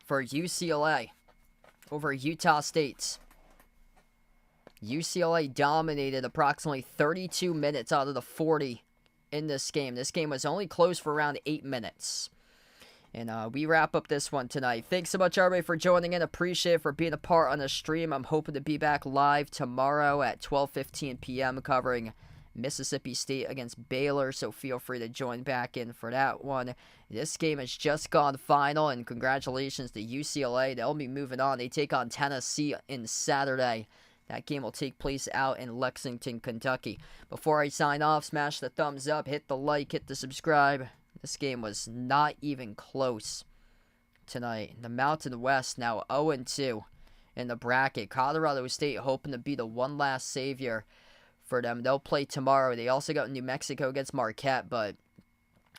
for UCLA over Utah State. UCLA dominated approximately 32 minutes out of the 40 in this game. This game was only close for around 8 minutes. And we wrap up this one tonight. Thanks so much, everybody, for joining in. Appreciate it for being a part on the stream. I'm hoping to be back live tomorrow at 12:15 p.m. covering Mississippi State against Baylor, so feel free to join back in for that one. This game has just gone final, and congratulations to UCLA. They'll be moving on. They take on Tennessee in Saturday. That game will take place out in Lexington, Kentucky. Before I sign off, smash the thumbs up, hit the like, hit the subscribe. This game was not even close tonight. The Mountain West now 0-2 in the bracket. Colorado State hoping to be the one last savior for them. They'll play tomorrow. They also got New Mexico against Marquette, but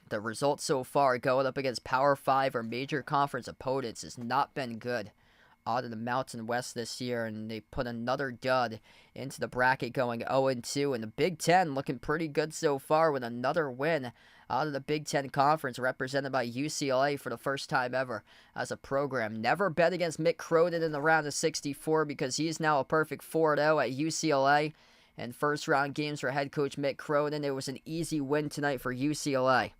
the results so far going up against Power 5 or major conference opponents has not been good out of the Mountain West this year, and they put another dud into the bracket going 0-2. And the Big Ten looking pretty good so far with another win out of the Big Ten Conference represented by UCLA for the first time ever as a program. Never bet against Mick Cronin in the round of 64 because he's now a perfect 4-0 at UCLA. And first round games for head coach Mick Cronin. It was an easy win tonight for UCLA.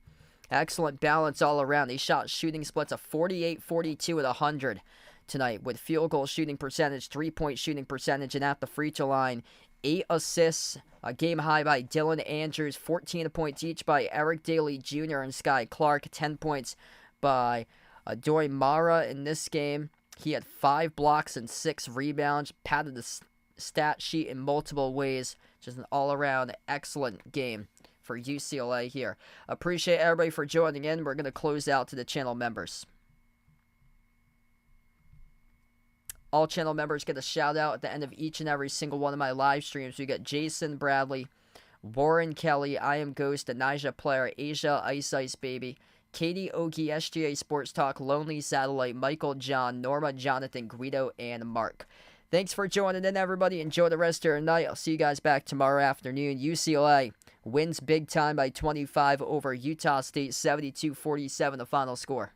Excellent balance all around. They shot shooting splits of 48, 42, and 100 tonight with field goal shooting percentage, 3-point shooting percentage, and at the free throw line, 8 assists, a game high by Dylan Andrews, 14 points each by Eric Daly Jr. and Sky Clark, 10 points by Adoy Mara in this game. He had 5 blocks and 6 rebounds, padded the stat sheet in multiple ways. Just an all-around excellent game for UCLA here. Appreciate everybody for joining in. We're going to close out to the channel members. All channel members get a shout out at the end of each and every single one of my live streams. We got Jason Bradley, Warren Kelly, I Am Ghost, Anijah Player, Asia Ice Baby, Katie Ogie, SGA Sports Talk, Lonely Satellite, Michael John, Norma, Jonathan, Guido, and Mark. Thanks for joining in, everybody. Enjoy the rest of your night. I'll see you guys back tomorrow afternoon. UCLA wins big time by 25 over Utah State, 72-47 the final score.